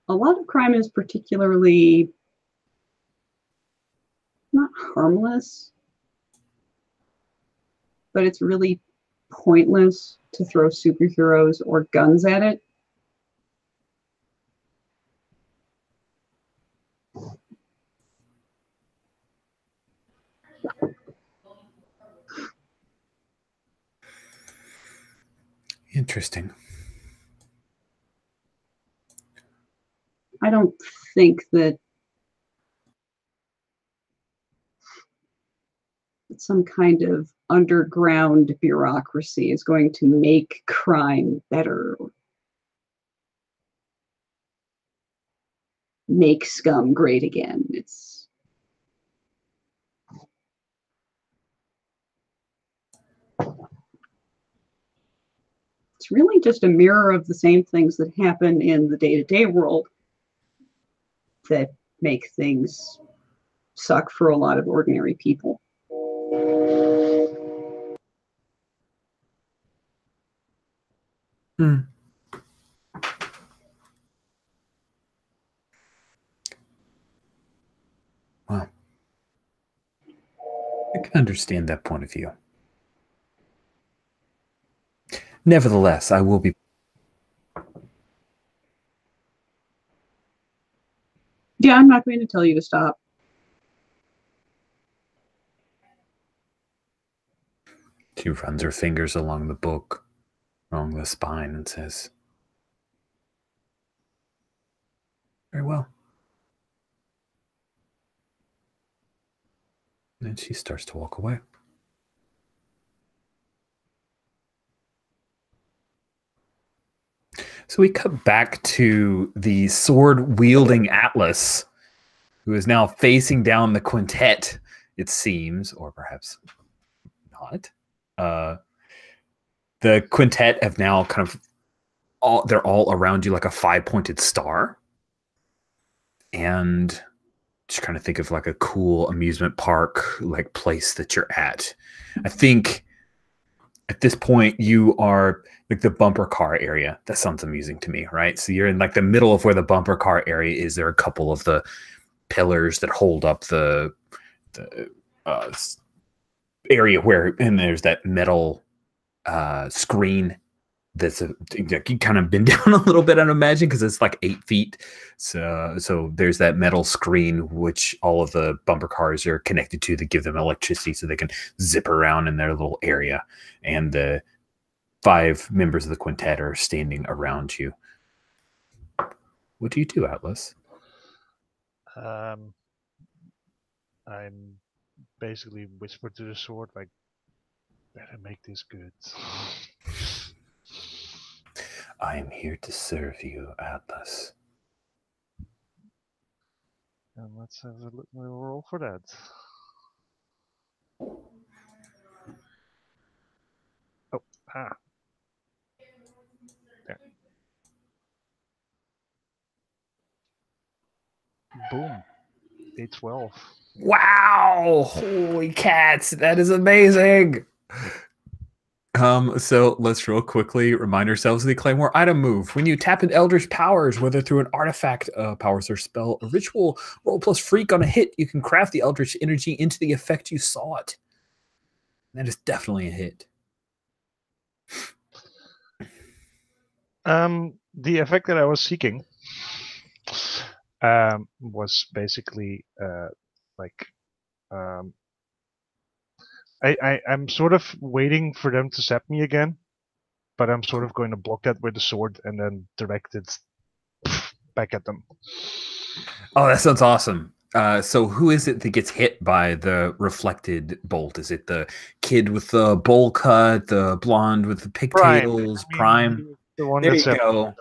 a lot of crime is particularly not harmless, but it's really pointless to throw superheroes or guns at it. Interesting. I don't think that some kind of underground bureaucracy is going to make crime better, make scum great again. It's really just a mirror of the same things that happen in the day-to-day world that make things suck for a lot of ordinary people. Well, I can understand that point of view. Nevertheless, I will be... Yeah, I'm not going to tell you to stop. She runs her fingers along the book, along the spine, and says, "Very well." And then she starts to walk away. So we cut back to the sword-wielding Atlas who is now facing down the quintet, it seems, or perhaps not. The quintet have now kind of they're all around you like a 5-pointed star. And just kind of think of like a cool amusement park like place that you're at. I think at this point you are like the bumper car area. That sounds amusing to me, right? So you're in like the middle of where the bumper car area is. There are a couple of the pillars that hold up the area where, and there's that metal screen that's you kind of been down a little bit, I'd imagine, because it's like 8 feet. So there's that metal screen which all of the bumper cars are connected to that give them electricity so they can zip around in their little area. And the 5 members of the quintet are standing around you. What do you do, Atlas? I'm basically whisper to the sword, like, better make this good. I am here to serve you, Atlas. And let's have a little roll for that. Oh, there. Boom. A12. Wow! Holy cats, that is amazing! So let's real quickly remind ourselves of the Claymore item move. When you tap into Eldritch powers, whether through an artifact, powers or spell, a ritual, roll plus freak on a hit, you can craft the Eldritch energy into the effect you sought. That is definitely a hit. The effect that I was seeking was basically I'm sort of waiting for them to zap me again, but I'm sort of going to block that with the sword and then direct it back at them. Oh, that sounds awesome. So who is it that gets hit by the reflected bolt? Is it the kid with the bowl cut, the blonde with the pigtails, Prime? The one There you go.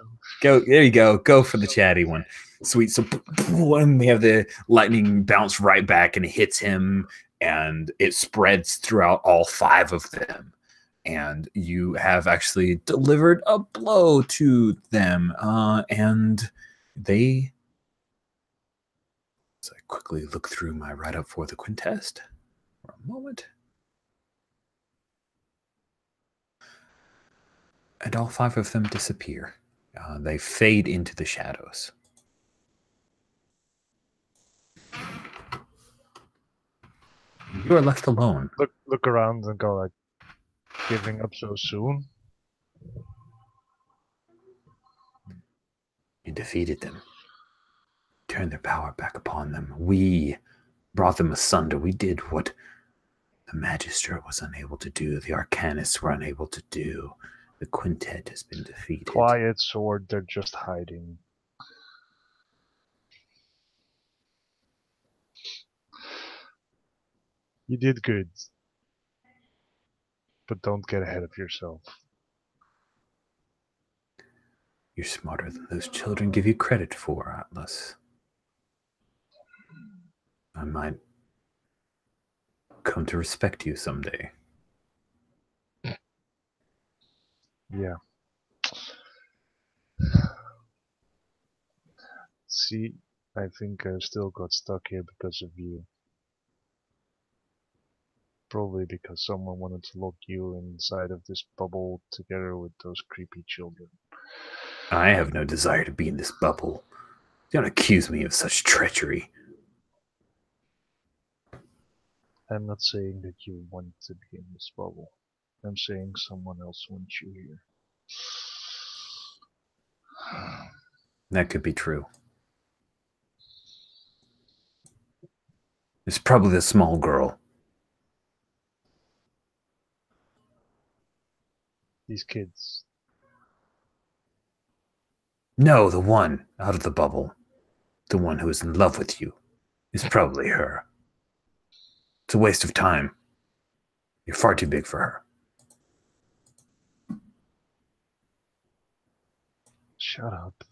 There you go. Go for the chatty one. Sweet. So when we have the lightning bounce right back and it hits him, and it spreads throughout all 5 of them. And you have actually delivered a blow to them. And they... So I quickly look through my write-up for the quintest for a moment. And all 5 of them disappear. They fade into the shadows. You are left alone. Look around and go like, giving up so soon? You defeated them. Turned their power back upon them. We brought them asunder. We did what the Magistrate was unable to do. The Arcanists were unable to do. The quintet has been defeated. Quiet, sword, they're just hiding. You did good. But don't get ahead of yourself. You're smarter than those children give you credit for, Atlas. I might come to respect you someday. Yeah. See, I think I still got stuck here because of you. Probably because someone wanted to lock you inside of this bubble together with those creepy children. I have no desire to be in this bubble. Don't accuse me of such treachery. I'm not saying that you want to be in this bubble. I'm saying someone else wants you here. That could be true. It's probably the small girl. These kids. No, the one out of the bubble. The one who is in love with you. Is probably her. It's a waste of time. You're far too big for her. Shut up.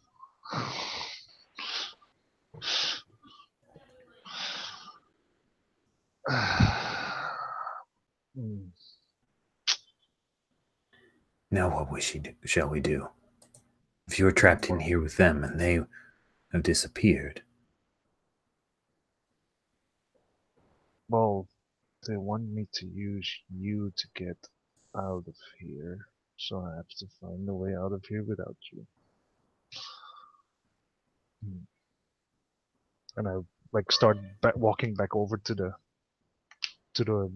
Hmm. Now shall we do? If you're trapped in here with them and they have disappeared. Well, they want me to use you to get out of here, so I have to find a way out of here without you. And I like start walking back over to the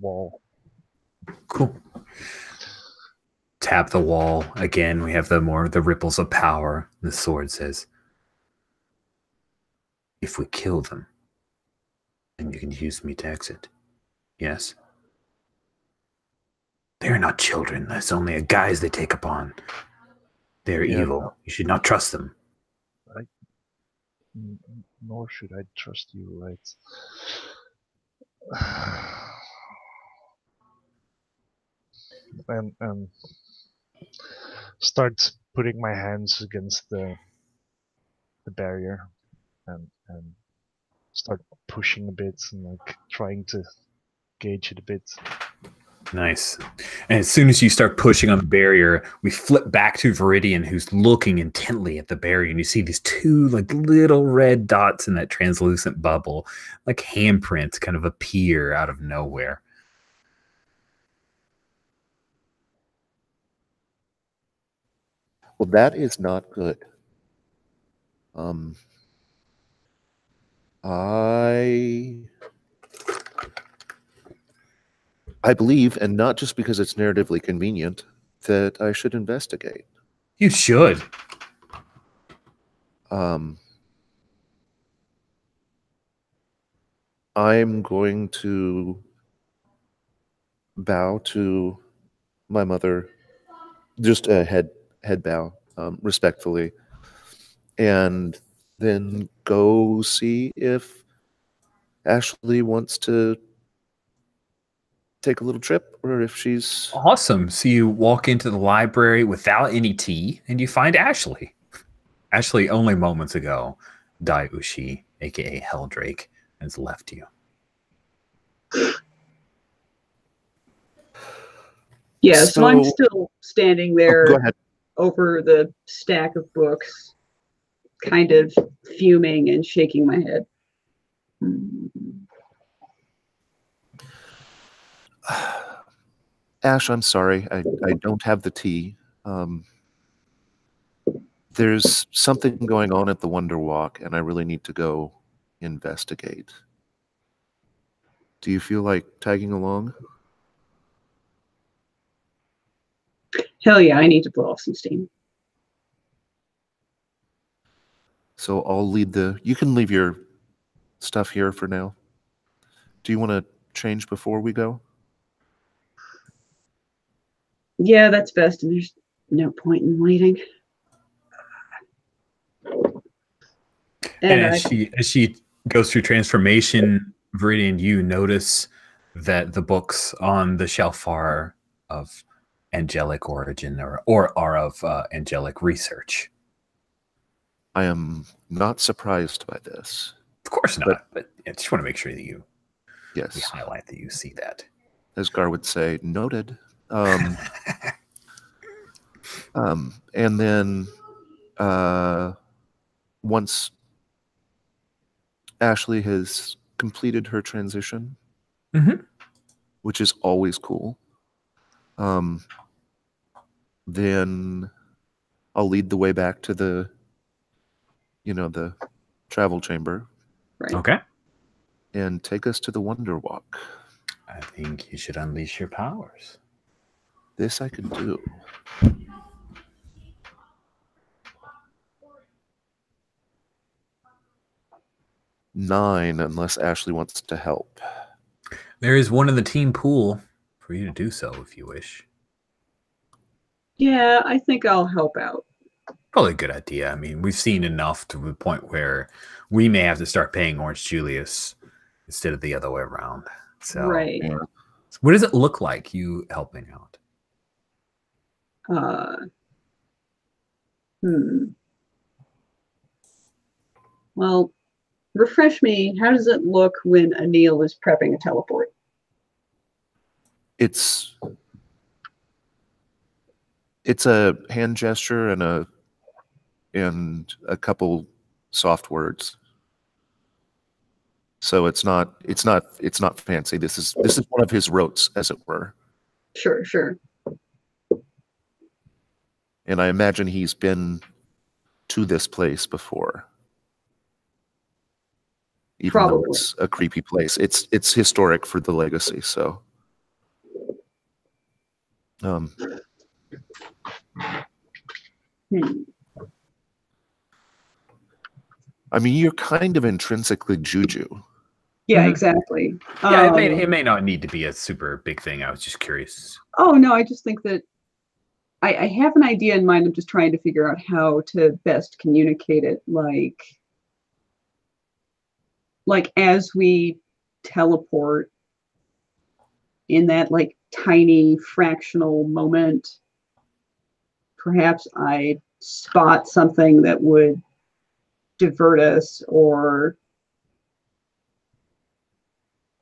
wall. Cool. Tap the wall again. We have the ripples of power. The sword says, "If we kill them, then you can use me to exit." Yes. They are not children. That's only a guise they take upon. They are evil. You should not trust them. Nor should I trust you, right? And start putting my hands against the barrier and start pushing a bit and like trying to gauge it a bit. Nice. And as soon as you start pushing on the barrier, we flip back to Viridian, who's looking intently at the barrier, and you see these two like little red dots in that translucent bubble, like handprints, kind of appear out of nowhere. Well, that is not good. I believe, and not just because it's narratively convenient, that I should investigate. You should. I'm going to bow to my mother, just a head bow, respectfully, and then go see if Ashley wants to take a little trip, or if she's awesome. So you walk into the library without any tea, and you find Ashley. Ashley, only moments ago, Dai Ushi, aka Helldrake, has left you. Yeah, so I'm still standing there go ahead. over the stack of books, kind of fuming and shaking my head. Ash, I'm sorry. I don't have the tea. There's something going on at the Wonder Walk, and I really need to go investigate. Do you feel like tagging along? Hell yeah, I need to blow off some steam. So I'll lead the... You can leave your stuff here for now. Do you want to change before we go? Yeah, that's best, and there's no point in waiting. And as she goes through transformation, Viridian, you notice that the books on the shelf are of angelic origin or are of angelic research. I am not surprised by this. Of course not, but I just want to make sure that you highlight that you see that. As Gar would say, noted. And then once Ashley has completed her transition, which is always cool, then I'll lead the way back to the travel chamber. Right. Okay. And take us to the Wonder Walk. I think you should unleash your powers. This I could do. Nine, unless Ashley wants to help. There is one in the team pool for you to do so if you wish. Yeah, I think I'll help out. Probably a good idea. I mean, we've seen enough to the point where we may have to start paying Orange Julius instead of the other way around. So, right. What does it look like, you helping out? Well, refresh me. How does it look when Anil is prepping a teleport? It's a hand gesture and a couple soft words. So it's not fancy. This is one of his rotes, as it were. Sure, sure. And I imagine he's been to this place before. Even though Probably. it's a creepy place. It's historic for the legacy, so I mean, you're kind of intrinsically juju. Yeah, Mhm. exactly. Yeah, it may not need to be a super big thing. I was just curious. Oh no, I just think that I have an idea in mind. I'm just trying to figure out how to best communicate it. Like as we teleport in that like tiny fractional moment, perhaps I spot something that would divert us or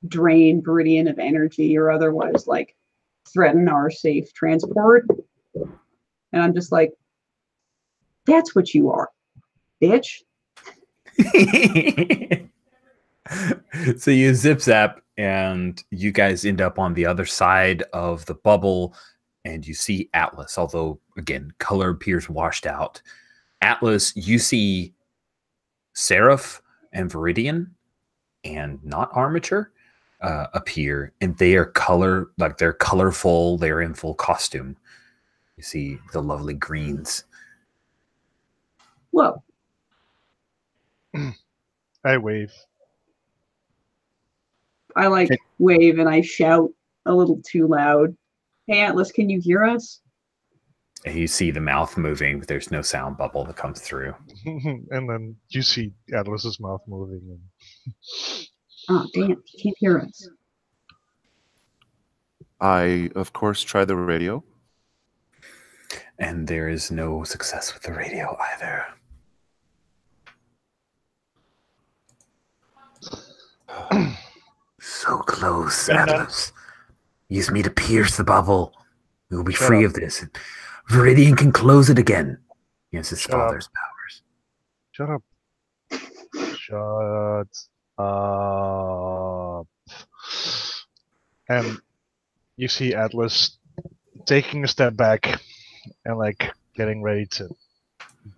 drain Viridian of energy or otherwise like threaten our safe transport. And I'm just like, that's what you are, bitch. So you zip zap, and you guys end up on the other side of the bubble, and you see Atlas. Although again, color appears washed out. Atlas, you see Seraph and Viridian, and not Armature, appear, and they are they're colorful. They're in full costume. You see the lovely greens. Whoa. I wave. I like wave and I shout a little too loud. Hey Atlas, can you hear us? And you see the mouth moving, but there's no sound bubble that comes through. And then you see Atlas's mouth moving. And Oh damn, he can't hear us. I, of course, try the radio. And there is no success with the radio either. So close, Atlas. Use me to pierce the bubble. We will be free of this. Viridian can close it again. Against his father's powers. Shut up. Shut up. And you see Atlas taking a step back and like getting ready to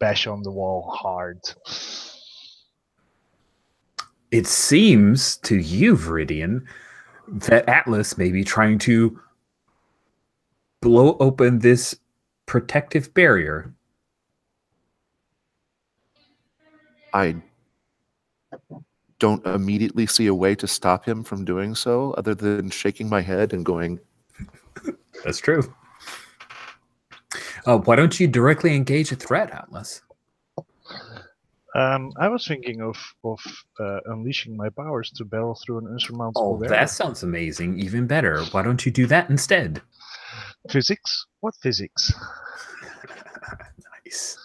bash on the wall hard. It seems to you, Viridian, that Atlas may be trying to blow open this protective barrier. I don't immediately see a way to stop him from doing so other than shaking my head and going, That's true. Why don't you directly engage a threat, Atlas? I was thinking of unleashing my powers to battle through an insurmountable barrier. That sounds amazing. Even better. Why don't you do that instead? Physics? What physics? Nice.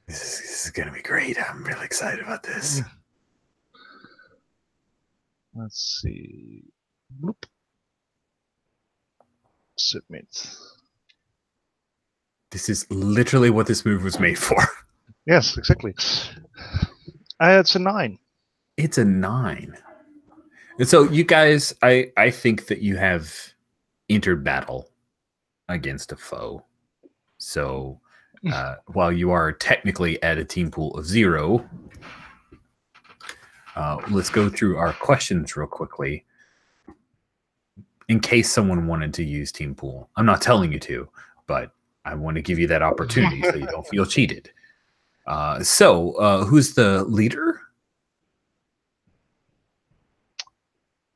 This is going to be great. I'm really excited about this. Let's see. Bloop. Submit. This is literally what this move was made for. Yes, exactly. It's a 9. It's a 9. And so you guys, I think that you have entered battle against a foe. So while you are technically at a team pool of 0, let's go through our questions real quickly. In case someone wanted to use team pool. I'm not telling you to, but I want to give you that opportunity so you don't feel cheated. So who's the leader?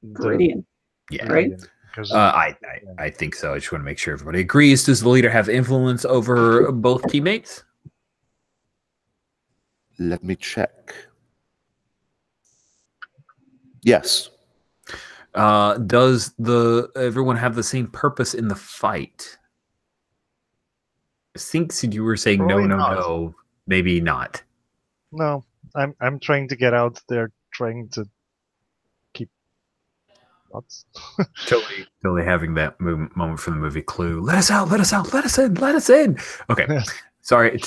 Viridian. Yeah. Right? I think so. I just want to make sure everybody agrees. Does the leader have influence over both teammates? let me check. Yes. Does everyone have the same purpose in the fight? I think you were saying Probably no, maybe not. No, I'm trying to get out there, trying to keep What? Totally having that moment from the movie Clue. Let us out! Let us out! Let us in! Let us in! Okay. Sorry,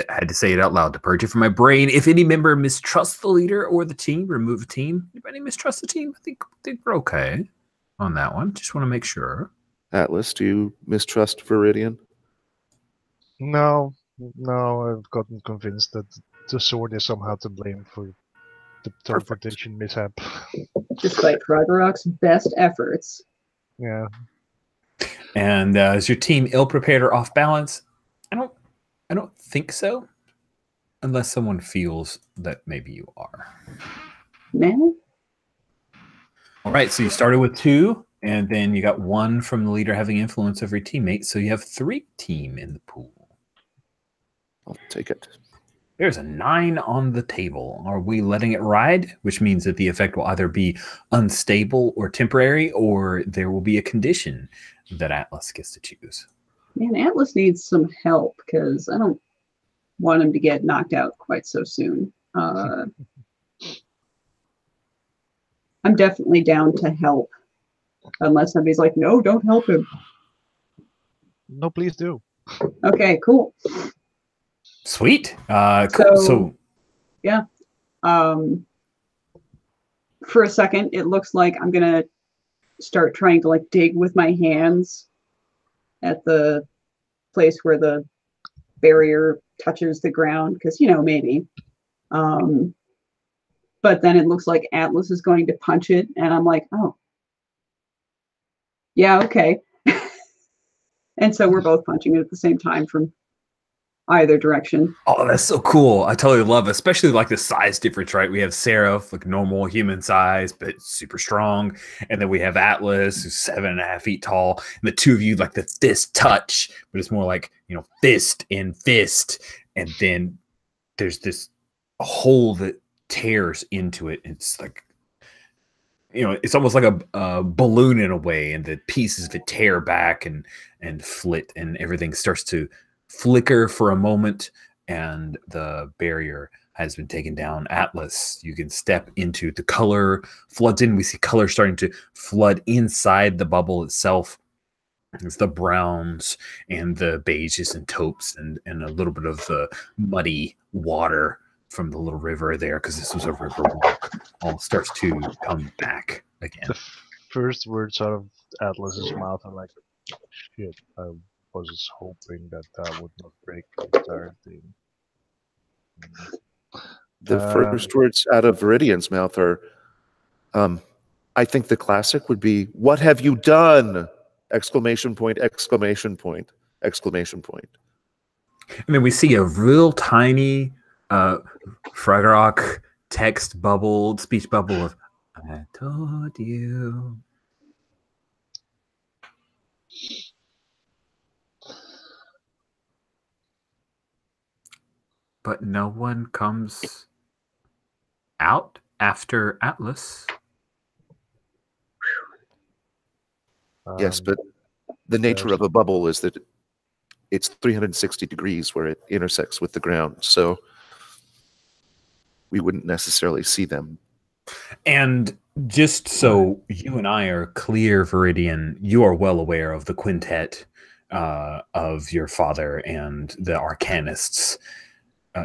had to say it out loud to purge it from my brain. If any member mistrusts the leader or the team, remove a team. Anybody mistrust the team? I think we're okay on that one. Just want to make sure. Atlas, do you mistrust Viridian? No, I've gotten convinced that the sword is somehow to blame for the teleportation mishap. Despite Froggerrock's best efforts. Yeah. And is your team ill-prepared or off balance? I don't think so, unless someone feels that maybe you are. No. All right, so you started with 2, and then you got 1 from the leader having influence over your teammate, so you have 3 team in the pool. I'll take it. There's a 9 on the table. Are we letting it ride? Which means that the effect will either be unstable or temporary, or there will be a condition that Atlas gets to choose. Man, Atlas needs some help because I don't want him to get knocked out quite so soon. I'm definitely down to help. Unless somebody's like, no, don't help him. No, please do. Okay, cool. Sweet. Cool. So yeah. For a second, it looks like I'm going to start trying to like dig with my hands at the place where the barrier touches the ground, because maybe. But then it looks like Atlas is going to punch it, and I'm like, oh, yeah, okay. And so we're both punching it at the same time from either direction. Oh, that's so cool. I totally love it, especially like the size difference, right? We have Seraph, like normal human size, but super strong. And then we have Atlas, who's 7.5 feet tall. And the two of you, like the fist touch, but it's more like, fist and fist. And then there's this hole that tears into it. It's like, it's almost like a balloon in a way. And the pieces of it tear back and flit, and everything starts to flicker for a moment, and the barrier has been taken down. Atlas, you can step into the color floods in. We see color starting to flood inside the bubble itself. It's the browns and the beiges and taupes and a little bit of the muddy water from the little river there, because this was a river walk, all starts to come back again. The first words out of Atlas's mouth are like, shit, I was hoping that would not break the entire thing. The first words out of Viridian's mouth are, I think the classic would be, "What have you done?" Exclamation point, exclamation point, exclamation point. And then we see a real tiny Froggerrock text bubble, speech bubble of, "I told you." But no one comes out after Atlas. Yes, but the nature of a bubble is that it's 360 degrees where it intersects with the ground, so we wouldn't necessarily see them. And just so you and I are clear, Viridian, you are well aware of the quintet of your father and the Arcanists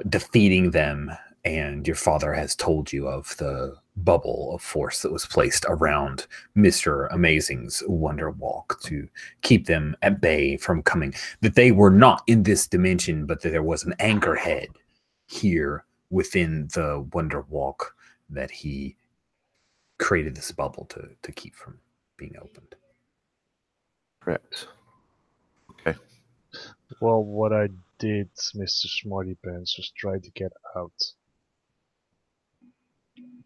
defeating them, and your father has told you of the bubble of force that was placed around Mr. Amazing's Wonder Walk to keep them at bay from coming. That they were not in this dimension, but that there was an anchorhead here within the Wonder Walk that he created this bubble to keep from being opened. Correct. Okay. Well, what I did, Mr. Smarty Pants, was try to get out.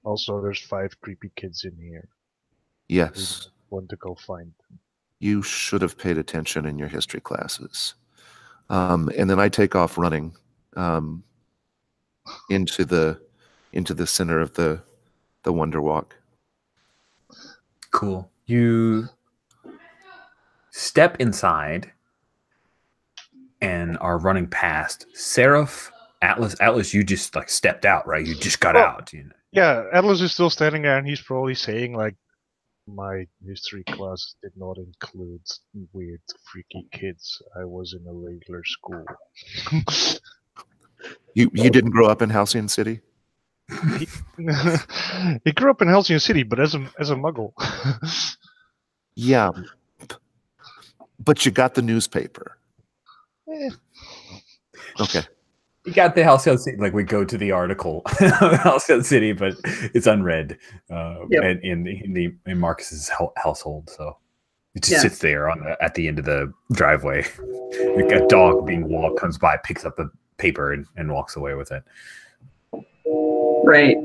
Also, there's 5 creepy kids in here. Yes. We want to go find them. You should have paid attention in your history classes. And then I take off running into the center of the Wonder Walk. Cool. You step inside and are running past Seraph, Atlas. Atlas, you just like stepped out, right? You just got out. Yeah, Atlas is still standing there, and he's probably saying like My history class did not include weird, freaky kids. I was in a regular school. You didn't grow up in Halcyon City? He grew up in Halcyon City, but as a muggle. Yeah. But you got the newspaper. Eh, Okay. You got the Halcyon City. Like we go to the article, Halcyon City, but it's unread Yep. in Marcus's household. So it just Yeah. sits there at the end of the driveway. Like a dog being walked comes by, picks up the paper, and walks away with it. Right.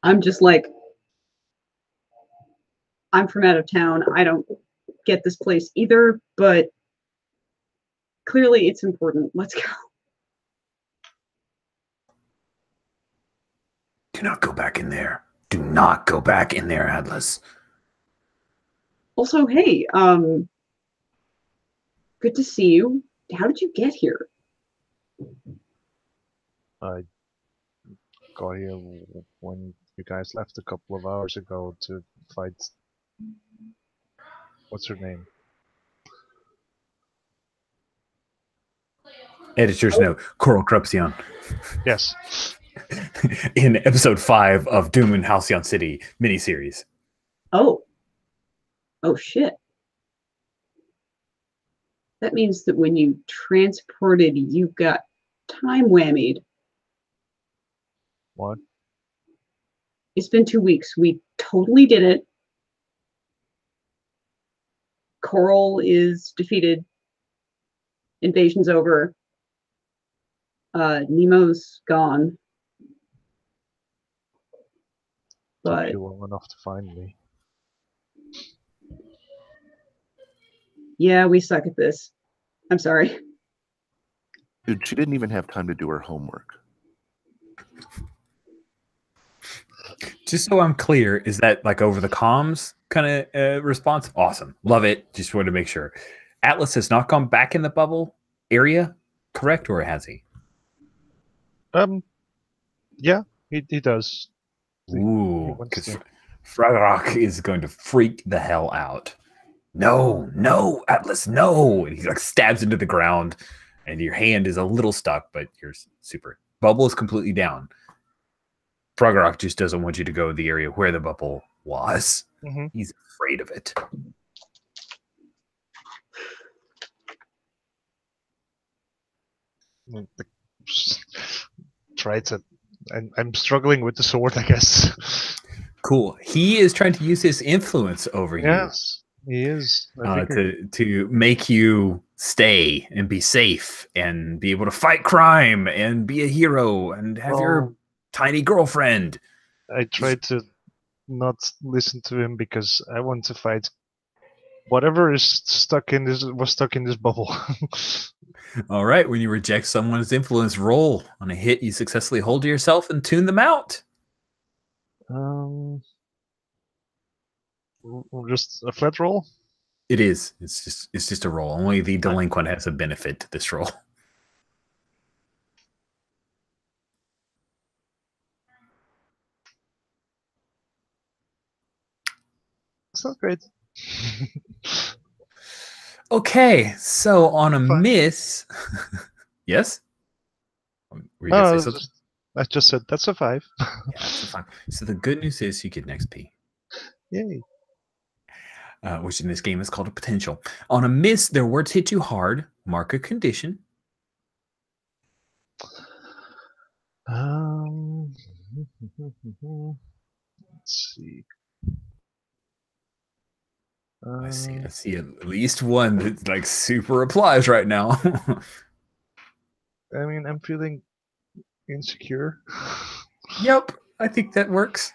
I'm just like, I'm from out of town. I don't get this place either, but clearly it's important. Let's go. Do not go back in there. Do not go back in there, Atlas. Also, hey, good to see you. How did you get here? I got here when you guys left a couple of hours ago to fight. What's her name? Editor's note: Coral Corruption. Yes. In episode 5 of Doom and Halcyon City miniseries. Oh. Oh, shit. That means that when you transported, you got time whammied. What? It's been 2 weeks. We totally did it. Coral is defeated. Invasion's over. Nemo's gone. Took But you long enough to find me. yeah, we suck at this. I'm sorry. Dude, she didn't even have time to do her homework. Just so I'm clear, is that like over the comms kind of response? Awesome. Love it. Just wanted to make sure. Atlas has not gone back in the bubble area, correct? Or has he? Yeah, he does. Ooh, wants because to. Fragarok is going to freak the hell out. No, Atlas, no. And he like stabs into the ground, and your hand is a little stuck, but you're super. Bubble is completely down. Fragarok just doesn't want you to go to the area where the bubble was. Mm-hmm. He's afraid of it. Try to. I'm struggling with the sword, I guess. Cool. He is trying to use his influence over Yes, he is. to make you stay and be safe and be able to fight crime and be a hero and have your tiny girlfriend. I tried to not listen to him because I want to fight whatever is stuck in this bubble. All right. When you reject someone's influence, roll. On a hit, you successfully hold to yourself and tune them out. Just a flat roll. It is. It's just a roll. Only the delinquent has a benefit to this roll. It's not great. Okay, so on a miss, yes. Were you gonna say something? I just said that's a 5. Yeah, that's a 5. So the good news is you get an XP. Yay. Which in this game is called a potential. On a miss, their words hit you hard. Mark a condition. Let's see. I see at least one that like super applies right now. I mean, I'm feeling insecure. Yep, I think that works.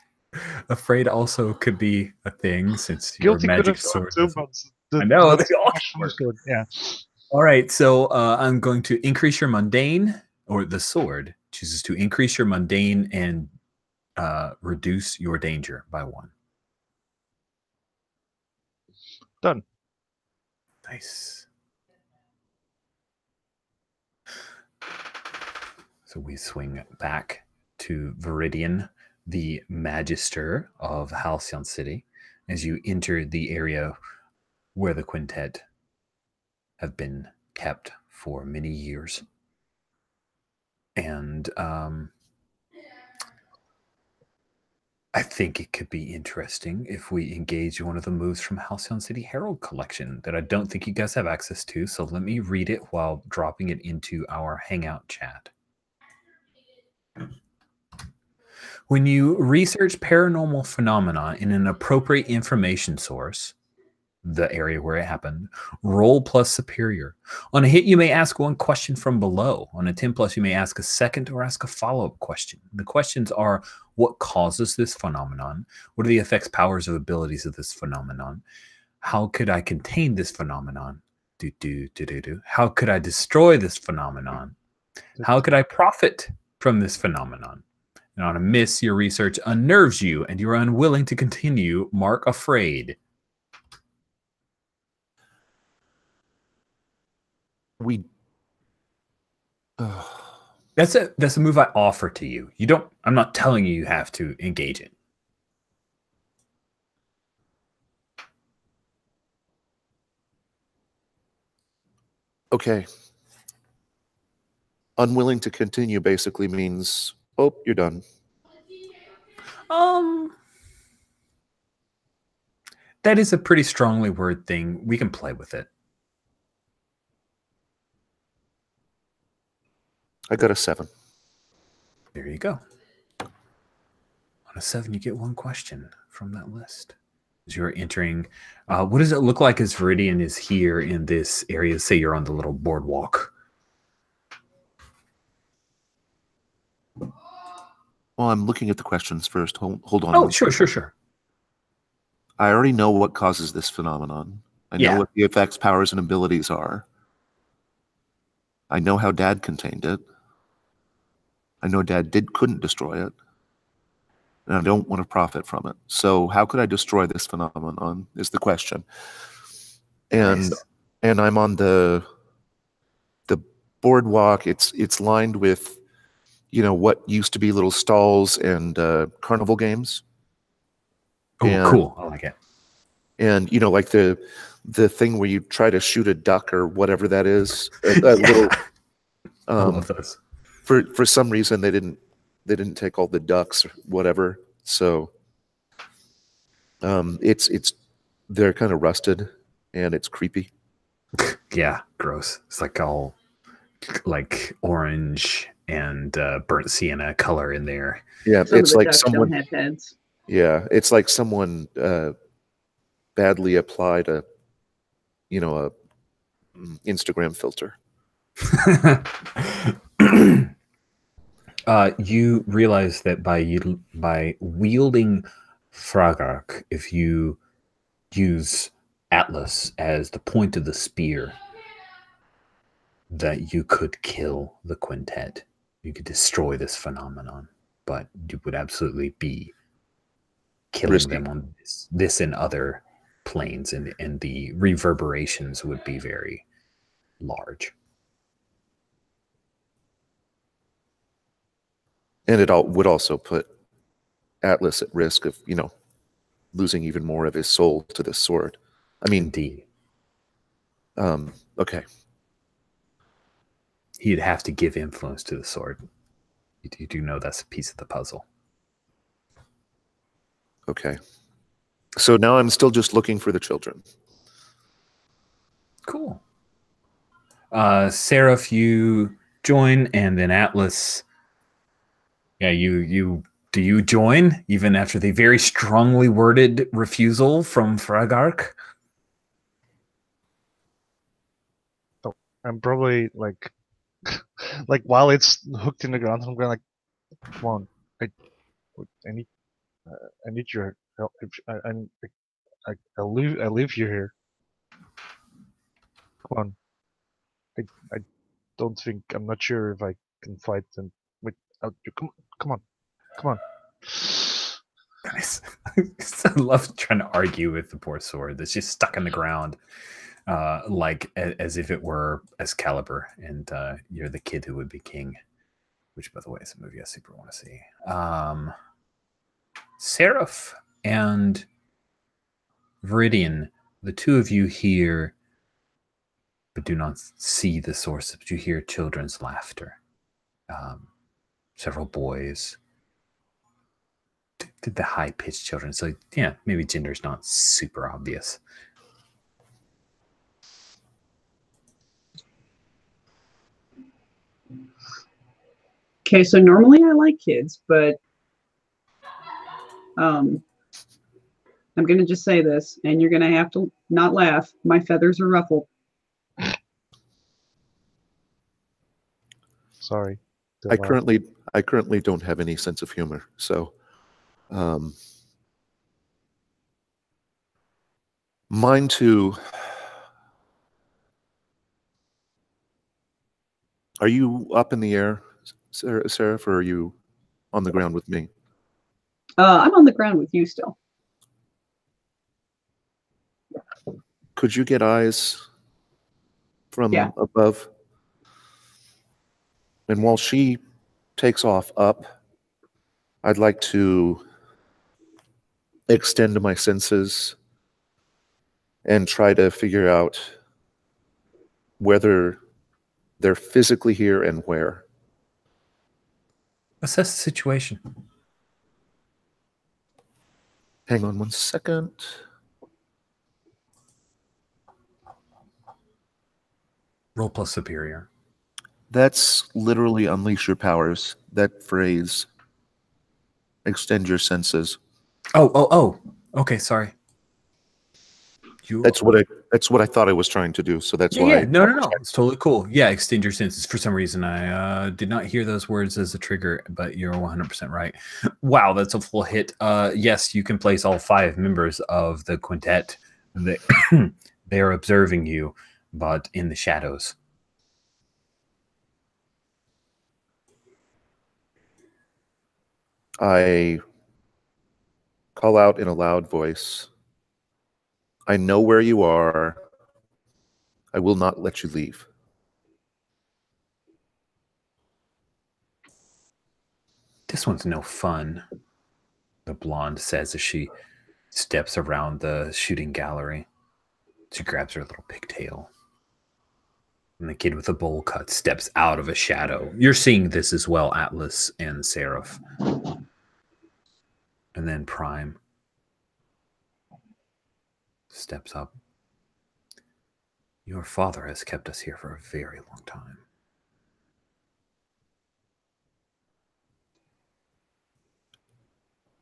Afraid also could be a thing since your Guilty magic sword. Too, I know. Sword. Yeah. All right, so I'm going to increase your mundane, or the sword chooses to increase your mundane and reduce your danger by 1. Done. Nice. So we swing back to Viridian. the Magister of Halcyon City as you enter the area where the quintet have been kept for many years. And I think it could be interesting if we engage one of the moves from Halcyon City Herald collection that I don't think you guys have access to. So let me read it while dropping it into our Hangout chat. When you research paranormal phenomena in an appropriate information source, the area where it happened, roll plus superior. On a hit, you may ask one question from below. On a 10 plus, you may ask a second or ask a follow-up question. The questions are, what causes this phenomenon? What are the effects, powers, or abilities of this phenomenon? How could I contain this phenomenon? How could I destroy this phenomenon? How could I profit from this phenomenon? And on a miss, your research unnerves you and you are unwilling to continue. Mark afraid. That's a move I offer to you. You don't. I'm not telling you have to engage it. Okay. Unwilling to continue basically means, oh, you're done. That is a pretty strongly worded thing. We can play with it. I got a 7. There you go. On a 7, you get one question from that list. As you're entering, what does it look like as Viridian is here in this area? Say you're on the little boardwalk. Well, I'm looking at the questions first. Hold on. Oh, sure. I already know what causes this phenomenon. I know what the effects, powers, and abilities are. I know how Dad contained it. I know Dad couldn't destroy it. And I don't want to profit from it. So how could I destroy this phenomenon is the question. And Nice. and I'm on the boardwalk. It's lined with, what used to be little stalls and carnival games. Oh, cool. I like it. And like the thing where you try to shoot a duck or whatever that is. Little I love those. For some reason they didn't take all the ducks or whatever. So they're kind of rusted and it's creepy. Yeah, gross. It's like all like orange and burnt sienna color in there. Yeah, it's like someone don't have heads. Yeah, it's like someone badly applied a Instagram filter. You realize that by wielding Fragark, if you use Atlas as the point of the spear, that you could kill the quintet. You could destroy this phenomenon, but you would absolutely be killing them on this and other planes, and the reverberations would be very large. And it would also put Atlas at risk of, losing even more of his soul to the sword. I mean, indeed. Okay. He'd have to give influence to the sword. You do know that's a piece of the puzzle. Okay. So now I'm still just looking for the children. Cool. Seraph, you join, and then Atlas. Yeah, do you join even after the very strongly worded refusal from Fragark? Oh, I'm probably like while it's hooked in the ground, I'm going like, come on, I need your help. I leave you here. Come on. I don't think, I'm not sure if I can fight them without you. Come on. Nice. I love trying to argue with the poor sword that's just stuck in the ground, like as if it were Excalibur, and you're the kid who would be king, which, by the way, is a movie I super want to see. Seraph and Viridian, the two of you hear, but do not see the source, but you hear children's laughter. Several boys. The high-pitched children. So, yeah, maybe gender's not super obvious. Okay, so normally I like kids, but I'm going to just say this, and you're going to have to not laugh. My feathers are ruffled. Sorry. I currently don't have any sense of humor, so mine too. Are you up in the air, Seraph, or are you on the ground with me? I'm on the ground with you still. Could you get eyes from above? And while she takes off up, I'd like to extend my senses and try to figure out whether they're physically here and where. Assess the situation. Hang on 1 second. Roll plus superior. That's literally unleash your powers. That phrase, extend your senses. Oh. Okay, sorry. That's what I thought I was trying to do. So that's why. Yeah, no. It's totally cool. Yeah, extend your senses. For some reason, I did not hear those words as a trigger, but you're 100% right. Wow, that's a full hit. Yes, you can place all 5 members of the quintet. They are observing you, but in the shadows. I call out in a loud voice, I know where you are. I will not let you leave. This one's no fun, the blonde says as she steps around the shooting gallery. She grabs her little pigtail. And the kid with the bowl cut steps out of a shadow. You're seeing this as well, Atlas and Seraph. And then Prime steps up. Your father has kept us here for a very long time.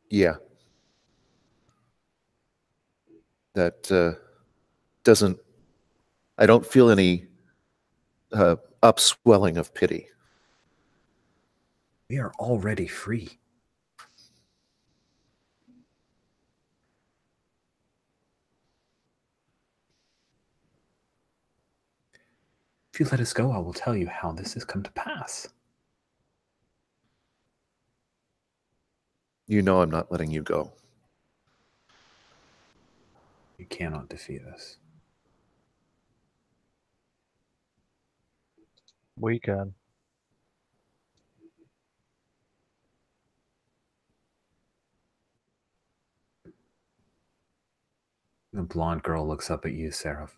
Yeah. That doesn't, I don't feel any upswelling of pity. We are already free. If you let us go, I will tell you how this has come to pass. You know I'm not letting you go. You cannot defeat us. We can. The blonde girl looks up at you, Seraph.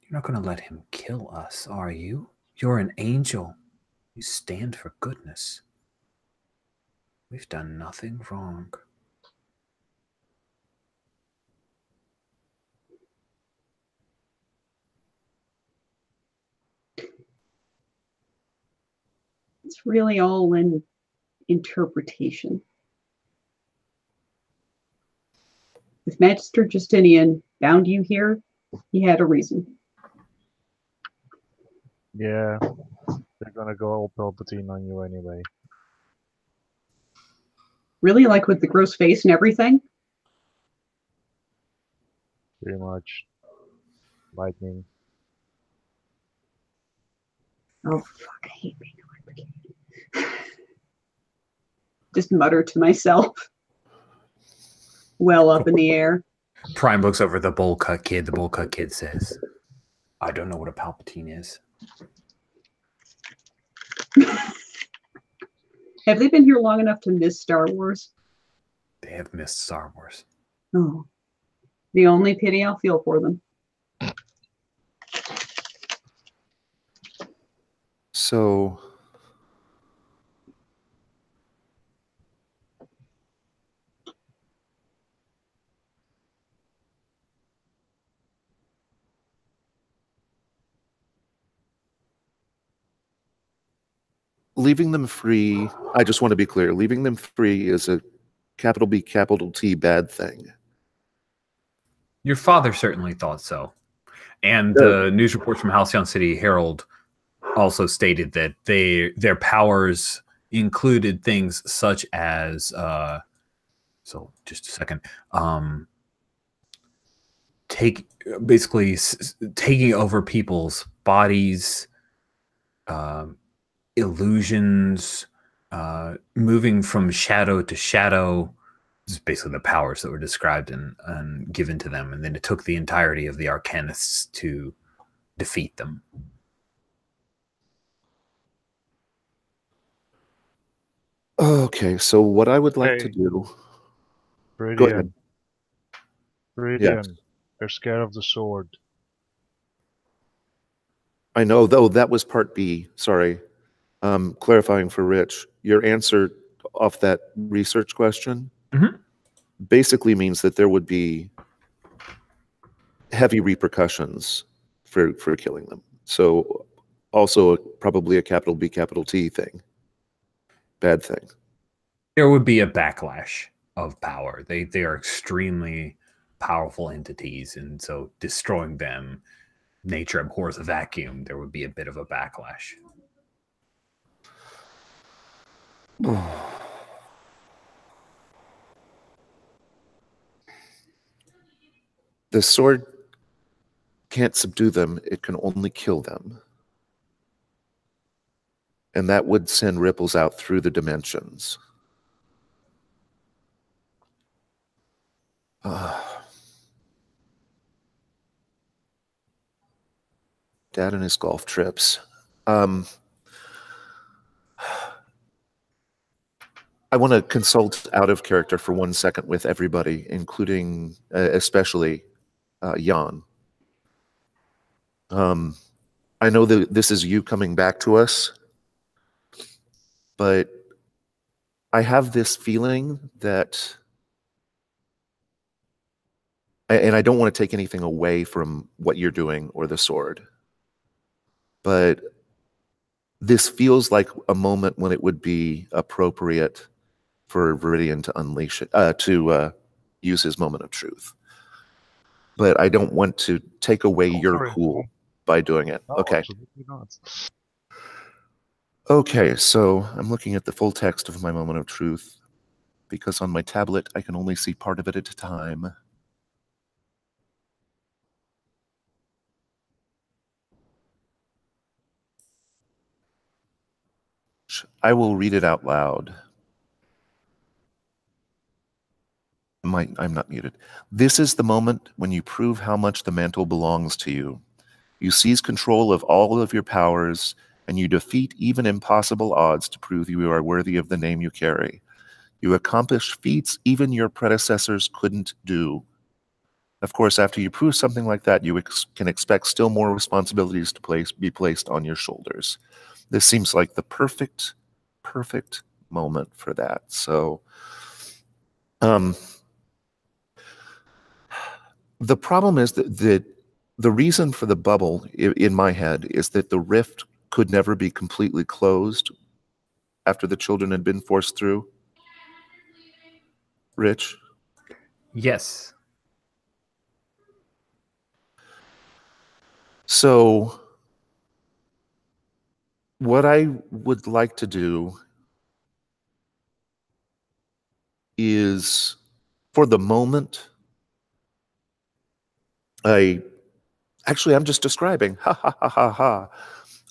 You're not going to let him kill us, are you? You're an angel. You stand for goodness. We've done nothing wrong. It's really all in interpretation. If Magister Justinian bound you here, he had a reason. Yeah, they're gonna go all Palpatine on you anyway. Really? Like with the gross face and everything? Pretty much. Lightning. Oh, fuck, I hate being electrocuted. Just mutter to myself. Well up in the air. Prime looks over the bowl cut kid. The bowl cut kid says, I don't know what a Palpatine is. Have they been here long enough to miss Star Wars? They have missed Star Wars. Oh, the only pity I'll feel for them. So leaving them free, I just want to be clear, leaving them free is a capital B, capital T bad thing. Your father certainly thought so. And the news reports from Halcyon City Herald also stated that their powers included things such as so just a second, taking over people's bodies, illusions, moving from shadow to shadow. This is basically the powers that were described and given to them, and then it took the entirety of the Arcanists to defeat them. Okay, so what I would like to do... Go ahead. Viridian, Yes. they're scared of the sword. I know, though, that was part B. Sorry. Clarifying for Rich, your answer off that research question basically means that there would be heavy repercussions for killing them. So also probably a capital B, capital T thing. Bad thing. There would be a backlash of power. They are extremely powerful entities, and so destroying them, nature abhors a vacuum. There would be a bit of a backlash. The sword can't subdue them, it can only kill them. And that would send ripples out through the dimensions. Dad and his golf trips. I want to consult out of character for 1 second with everybody, including especially Jan. I know that this is you coming back to us, but I have this feeling that, and I don't want to take anything away from what you're doing or the sword, but this feels like a moment when it would be appropriate for Viridian to unleash it, to use his moment of truth. But I don't want to take away your cool by doing it. No, Okay. absolutely not. Okay, so I'm looking at the full text of my moment of truth because on my tablet I can only see part of it at a time. I will read it out loud. I'm not muted. This is the moment when you prove how much the mantle belongs to you. You seize control of all of your powers, and you defeat even impossible odds to prove you are worthy of the name you carry. You accomplish feats even your predecessors couldn't do. Of course, after you prove something like that, you can expect still more responsibilities to be placed on your shoulders. This seems like the perfect moment for that. So, the problem is that the reason for the bubble in my head is that the rift could never be completely closed after the children had been forced through. Rich? Yes. So what I would like to do is, for the moment, I'm just describing. Ha ha ha ha ha.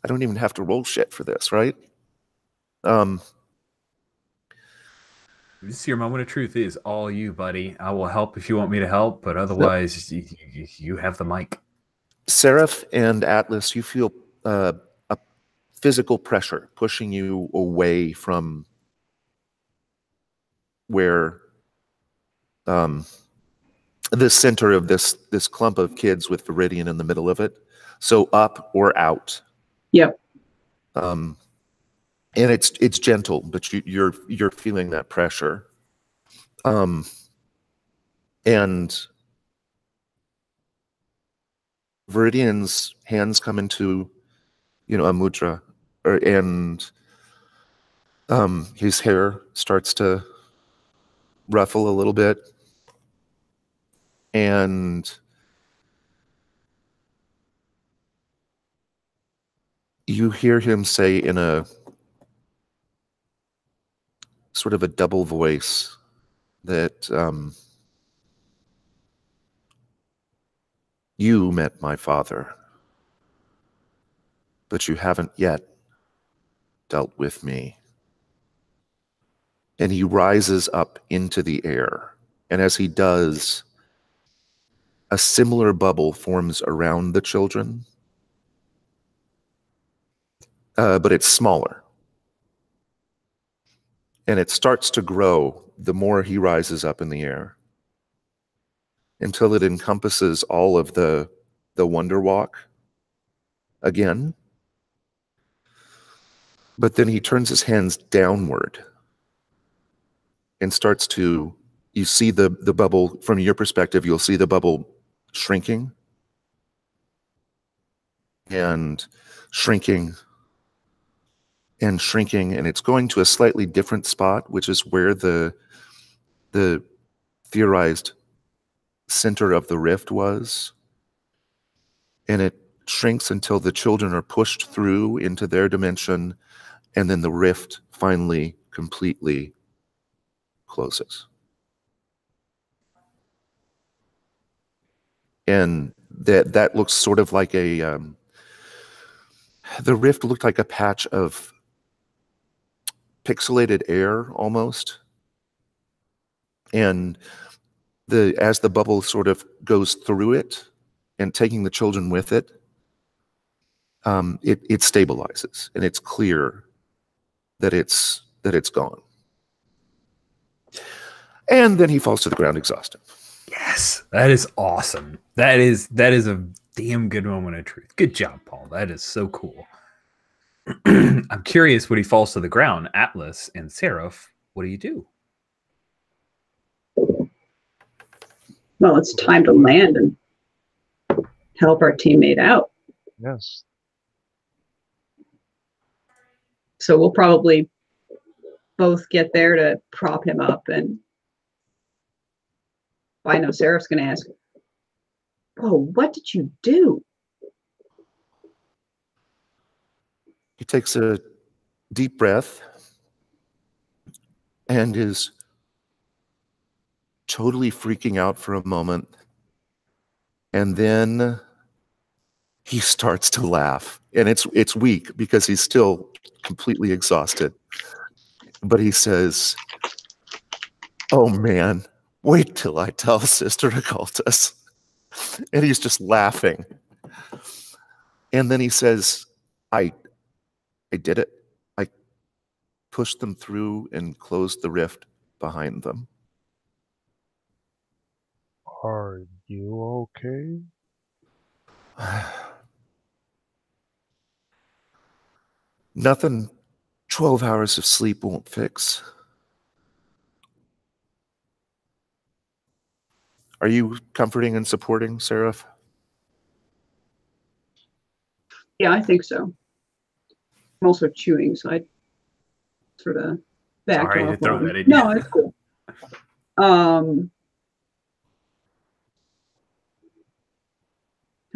I don't even have to roll shit for this, right? This your moment of truth is all you, buddy. I will help if you want me to help, but otherwise, you have the mic. Seraph and Atlas, you feel a physical pressure pushing you away from where the center of this clump of kids with Viridian in the middle of it. So up or out. Yep. And it's gentle, but you're feeling that pressure. And Viridian's hands come into, a mudra, and his hair starts to ruffle a little bit, and you hear him say in a sort of a double voice that you met my father, but you haven't yet dealt with me. And he rises up into the air. And as he does, a similar bubble forms around the children, but it's smaller. And it starts to grow the more he rises up in the air, until it encompasses all of the Wonder Walk again. But then he turns his hands downward and starts to, you see the bubble, from your perspective, you'll see the bubble shrinking and shrinking and shrinking, and it's going to a slightly different spot, which is where the theorized center of the rift was. And it shrinks until the children are pushed through into their dimension, and then the rift finally completely closes. And that looks sort of like the rift looked like a patch of pixelated air almost. And as the bubble sort of goes through it and taking the children with it, it stabilizes, and it's clear that it's gone. And then he falls to the ground exhausted. Yes, that is awesome. That is a damn good moment of truth. Good job, Paul. That is so cool. I'm curious, when he falls to the ground, Atlas and Seraph, what do you do? Well, it's time to land and help our teammate out. Yes. So we'll probably both get there to prop him up, and I know Seraph's going to ask, "Oh, what did you do?" He takes a deep breath and is totally freaking out for a moment. And then he starts to laugh. And it's weak because he's still completely exhausted. But he says, "Oh man, wait till I tell Sister Occultus." And he's just laughing. And then he says, I did it. I pushed them through and closed the rift behind them. Are you okay? Nothing 12 hours of sleep won't fix. Are you comforting and supporting, Seraph? Yeah, I think so. I'm also chewing, so I sort of back Sorry off. to throw that in. No, it's cool.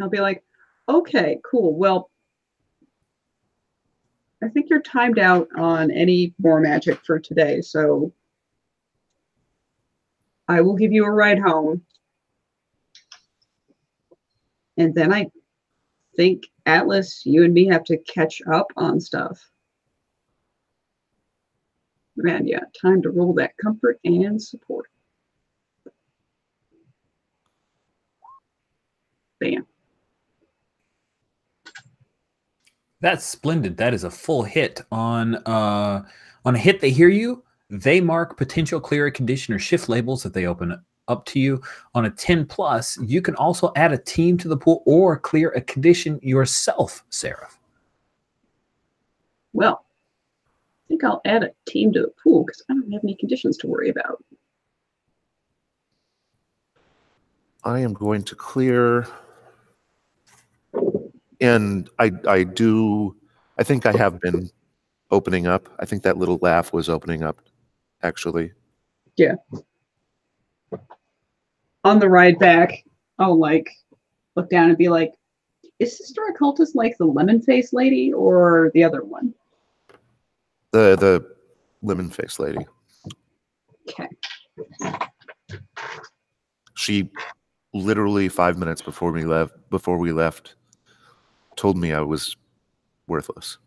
I'll be like, "Okay, cool. Well, I think you're timed out on any more magic for today, so I will give you a ride home. And then I think, Atlas, you and me have to catch up on stuff." And yeah, time to roll that comfort and support. Bam. That's splendid. That is a full hit. On a hit, they hear you. They mark potential clear condition or shift labels if they open up to you. On a 10 plus, you can also add a team to the pool or clear a condition yourself, Seraph. Well, I think I'll add a team to the pool because I don't have any conditions to worry about. I am going to clear, and I think I have been opening up. I think that little laugh was opening up, actually. Yeah. On the ride back, I'll like look down and be like, is Sister Occultist like the lemon face lady or the other one? The lemon face lady. Okay. She literally 5 minutes before we left, told me I was worthless.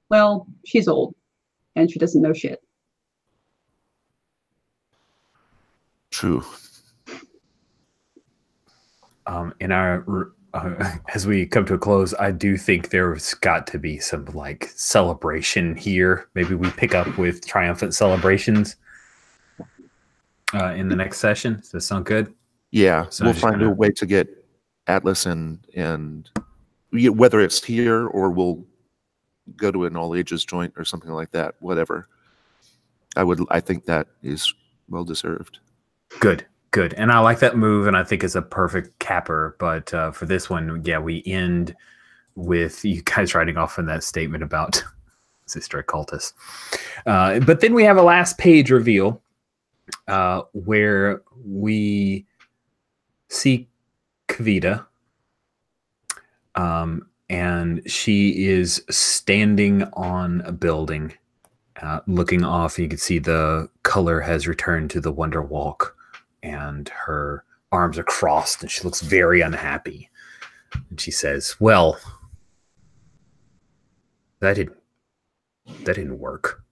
Well, she's old and she doesn't know shit. True. In our as we come to a close, I do think there's got to be some like celebration here. Maybe we pick up with triumphant celebrations in the next session. Does that sound good? Yeah, So we'll find a way to get Atlas and whether it's here or we'll go to an all ages joint or something like that. Whatever. I think that is well deserved. Good. And I like that move, and I think it's a perfect capper. But for this one, yeah, we end with you guys writing off on that statement about Sister Occultist. But then we have a last page reveal where we see Kavita, and she is standing on a building, looking off. You can see the color has returned to the Wonder Walk, and her arms are crossed, and she looks very unhappy. And she says, "Well, that didn't work.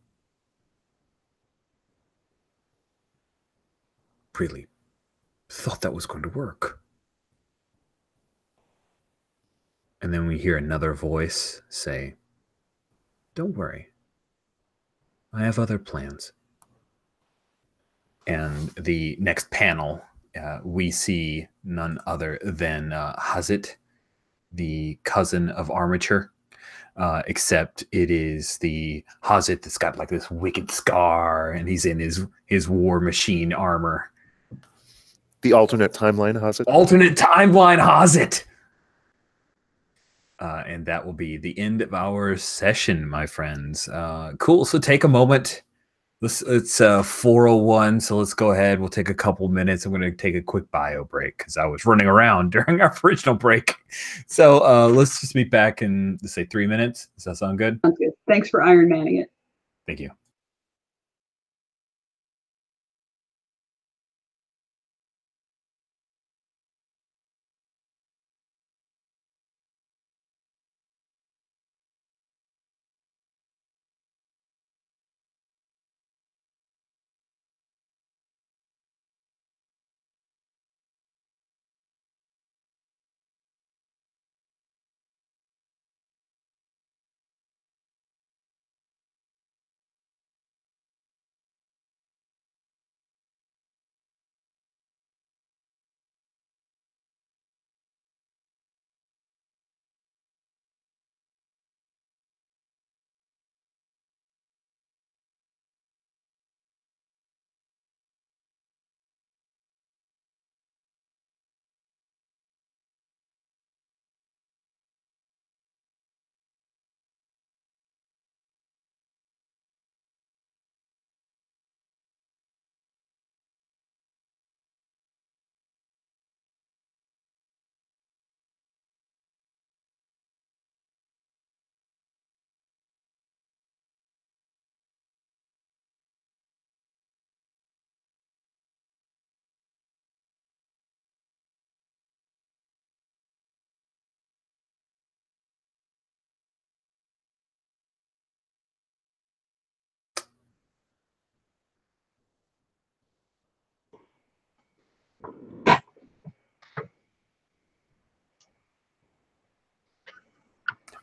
Really thought that was going to work." And then we hear another voice say, "Don't worry. I have other plans." And the next panel, we see none other than Hazit, the cousin of Armature, except it is the Hazit that's got like this wicked scar, and he's in his war machine armor. The alternate timeline Hazit? Alternate timeline Hazit! And that will be the end of our session, my friends. Cool, so take a moment. It's 4:01, so let's go ahead. We'll take a couple minutes. I'm going to take a quick bio break because I was running around during our original break. So let's just meet back in, let's say, 3 minutes. Does that sound good? Sounds good. Thanks for Iron Manning it. Thank you.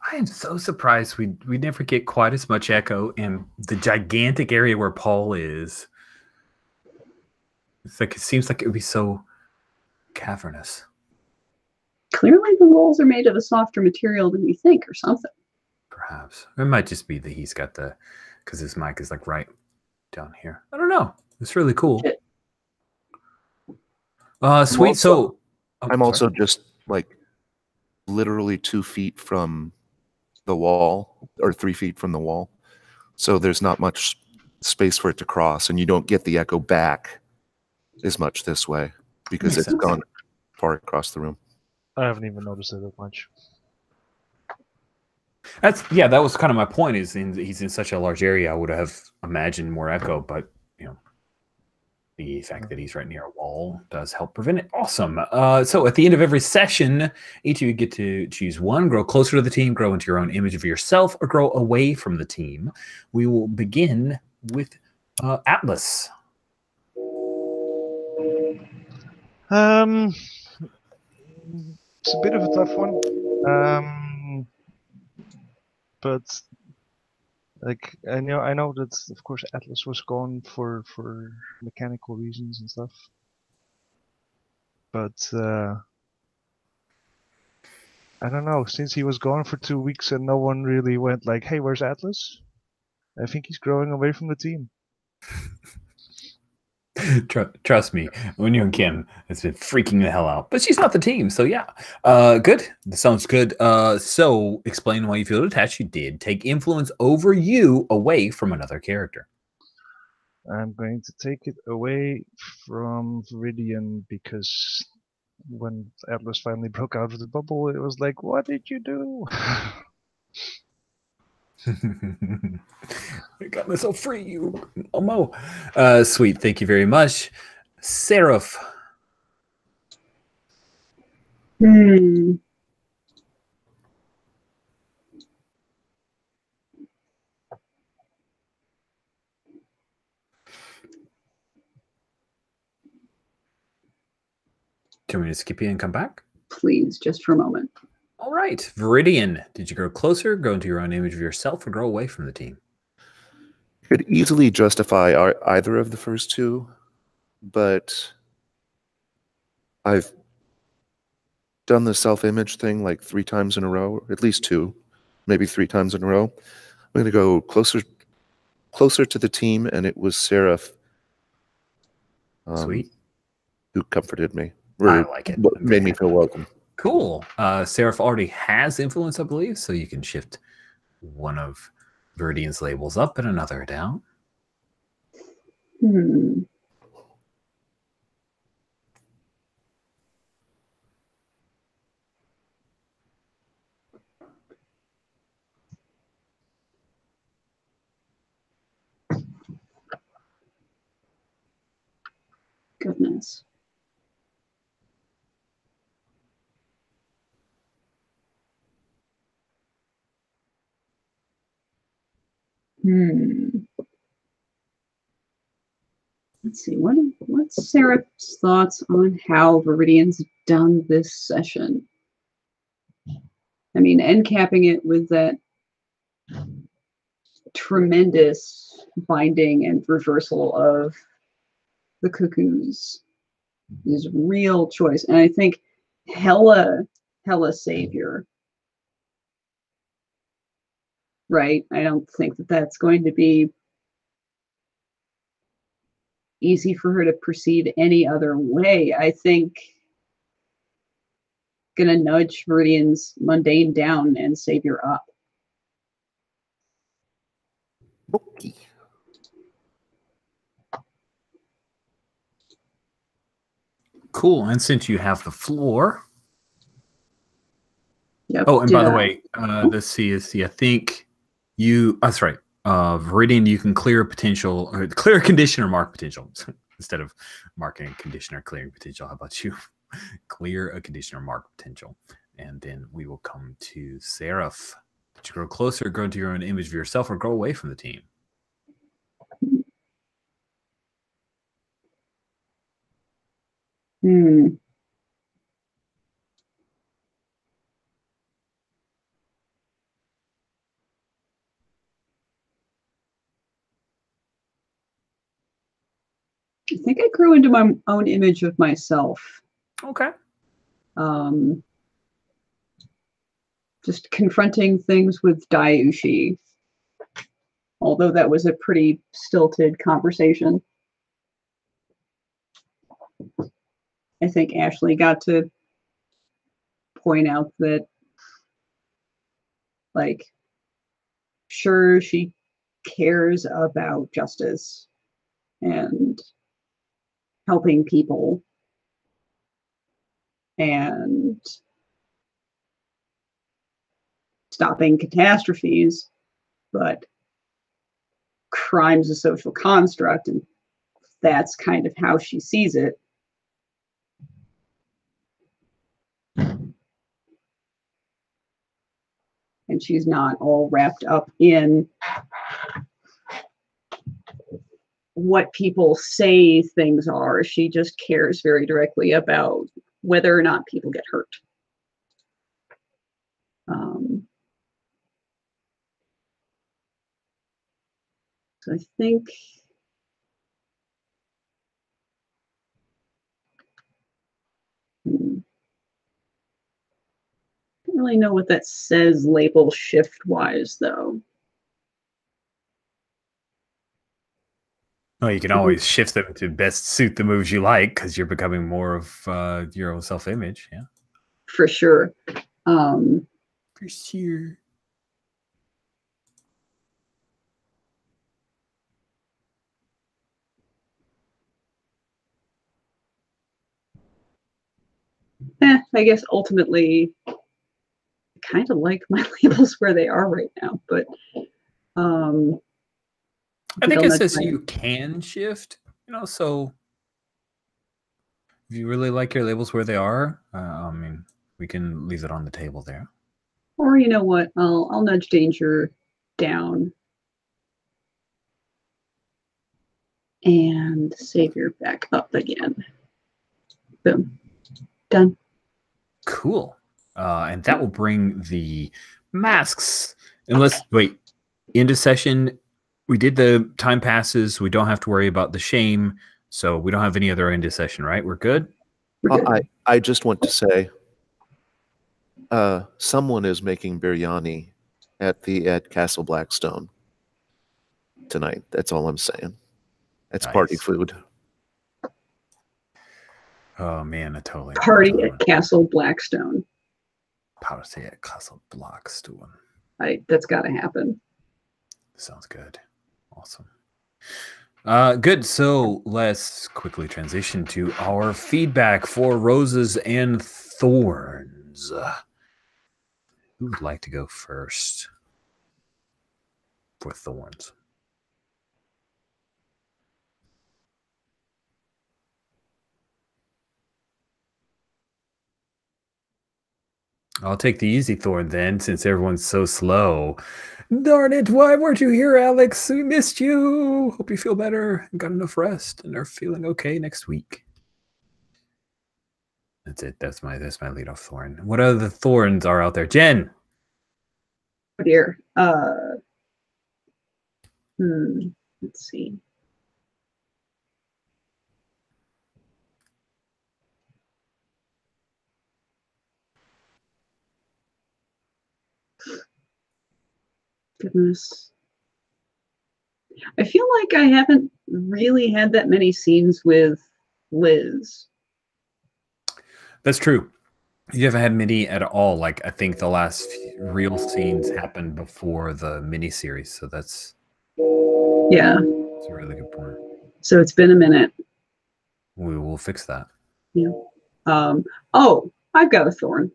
I am so surprised we never get quite as much echo in the gigantic area where Paul is It's like it seems like it would be so cavernous. Clearly, the walls are made of a softer material than we think, or something. Perhaps it might just be that he's got because his mic is like right down here. I don't know. It's really cool. Shit. Sweet. Also- So I'm also just like literally 2 feet from the wall, or 3 feet from the wall. So there's not much space for it to cross, and you don't get the echo back as much this way because Makes it's sense. gone far across the room. I haven't even noticed it that much. That was kind of my point. He's in such a large area. I would have imagined more echo, but the fact that he's right near a wall does help prevent it. Awesome. So at the end of every session, each of you get to choose one: grow closer to the team, grow into your own image of yourself, or grow away from the team. We will begin with Atlas. It's a bit of a tough one. But like I know that of course Atlas was gone for mechanical reasons and stuff. But I don't know, since he was gone for 2 weeks and no one really went like, hey, where's Atlas? I think he's growing away from the team. Trust me, when you and Kim has been freaking the hell out, but she's not the team, so yeah. Good. That sounds good. So explain why you feel attached. You did take influence over you away from another character. I'm going to take it away from Viridian because when Atlas finally broke out of the bubble, it was like, what did you do? I got myself free, you Mo. Sweet, thank you very much. Seraph. Do you want me to skip you and come back? Please, just for a moment. All right. Viridian, did you grow closer, grow into your own image of yourself, or grow away from the team? Could easily justify either of the first two, but I've done the self-image thing like 3 times in a row, at least 2, maybe 3 times in a row. I'm going to go closer to the team, and it was Seraph Sweet. who comforted me. I like it. Made me feel welcome. Cool. Seraph already has influence, I believe, so you can shift one of Viridian's labels up and another down. Goodness. Let's see. What's Seraph's thoughts on how Viridian's done this session? I mean, end capping it with that tremendous binding and reversal of the cuckoos is real choice, and I think hella savior. Right? I don't think that that's going to be easy for her to proceed any other way. I think gonna nudge Viridian's mundane down and savior up. Okay. Cool. And since you have the floor. Yep. Oh, and by the way, the CSC, I think that's right. Viridian, you can clear a potential, or clear a condition or mark potential. Instead of marking a condition or clearing potential, how about you clear a condition or mark potential? And then we will come to Seraph. Did you grow closer, grow into your own image of yourself, or grow away from the team? I think I grew into my own image of myself. Okay. Just confronting things with Daiushi. Although that was a pretty stilted conversation. I think Ashley got to point out that, like, sure, she cares about justice and helping people and stopping catastrophes, but crime's a social construct, and that's kind of how she sees it. And she's not all wrapped up in what people say things are. She just cares very directly about whether or not people get hurt. So I think I don't really know what that says label shift wise though. Well, you can always shift them to best suit the moves you like because you're becoming more of your own self-image. Yeah, for sure. For sure. I guess ultimately I kind of like my labels where they are right now, but I think it says you can shift, so if you really like your labels where they are, I mean, we can leave it on the table there. Or you know what, I'll nudge danger down and savior back up again. Boom. Done. Cool. And that will bring the masks. Unless, wait, into session, we did the time passes. We don't have to worry about the shame. So we don't have any other into session, right? We're good? We're good. I just want to say someone is making biryani at Castle Blackstone tonight. That's all I'm saying. That's Nice. Party food. Oh man, I totally Party at Castle Blackstone. Party at Castle Blackstone. That's got to happen. Sounds good. Awesome. Good. So let's quickly transition to our feedback for Roses and Thorns. Who would like to go first for Thorns? I'll take the easy Thorn then, since everyone's so slow. Darn it, why weren't you here, Alex? We missed you. Hope you feel better and got enough rest and are feeling okay next week. That's it. That's my leadoff Thorn. What other Thorns are out there? Jen. Oh dear. Let's see. Goodness. I feel like I haven't really had that many scenes with Liz. That's true. You haven't had many at all. Like, I think the last real scenes happened before the miniseries. So that's a really good point. So it's been a minute. We will fix that. Yeah. Oh, I've got a Thorn.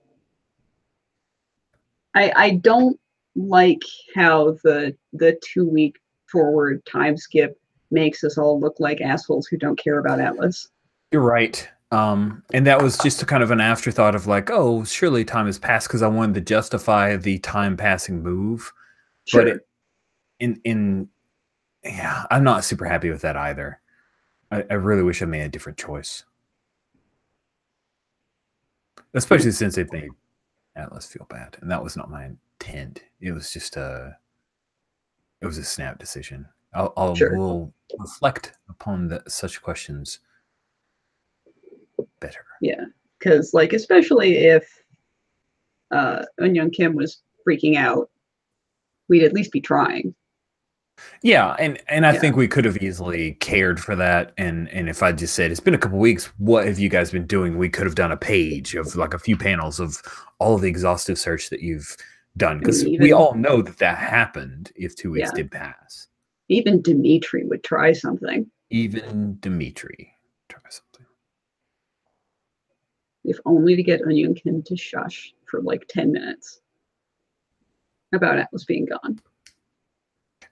I don't like how the 2-week forward time skip makes us all look like assholes who don't care about Atlas. You're right. And that was just a kind of an afterthought of like, oh, surely time has passed, because I wanted to justify the time passing move. Sure. But yeah, I'm not super happy with that either. I really wish I made a different choice. Especially since it made Atlas feel bad. And that was not my intent. It was just a snap decision. We'll reflect upon such questions better. Yeah, because like especially if Eunyoung Kim was freaking out, we'd at least be trying. Yeah, and I Yeah. think we could have easily cared for that. And if I just said it's been a couple weeks, what have you guys been doing? We could have done a page of like a few panels of all of the exhaustive search that you've done, because we even- all know that happened if 2 weeks Yeah. did pass. Even Dimitri would try something, Even Dimitri try something. if only to get Eunyoung Kim to shush for like 10 minutes about Atlas being gone.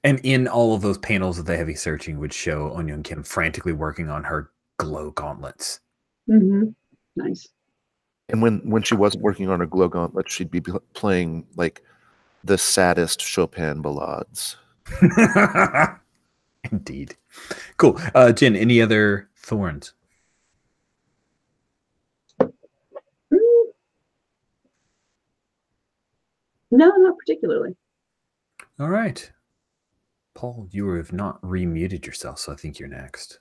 And in all of those panels of the heavy searching would show Eunyoung Kim frantically working on her glow gauntlets. Mm-hmm. Nice. And when she wasn't working on her glow gauntlet, she'd be playing like the saddest Chopin ballades. Indeed. Cool. Jen, any other thorns? No, not particularly. All right. Paul, you have not remuted yourself, so I think you're next.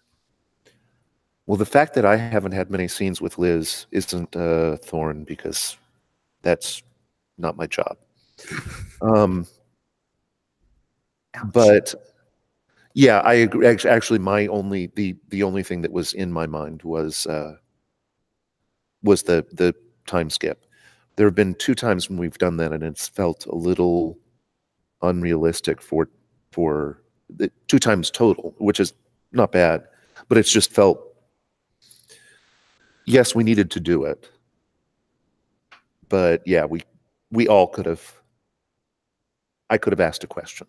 Well, the fact that I haven't had many scenes with Liz isn't a thorn, because that's not my job. But yeah, I agree. Actually, the only thing that was in my mind was the time skip. There have been 2 times when we've done that, and it's felt a little unrealistic for the 2 times total, which is not bad, but it's just felt, yes, we needed to do it, but yeah, we all could have. I could have asked a question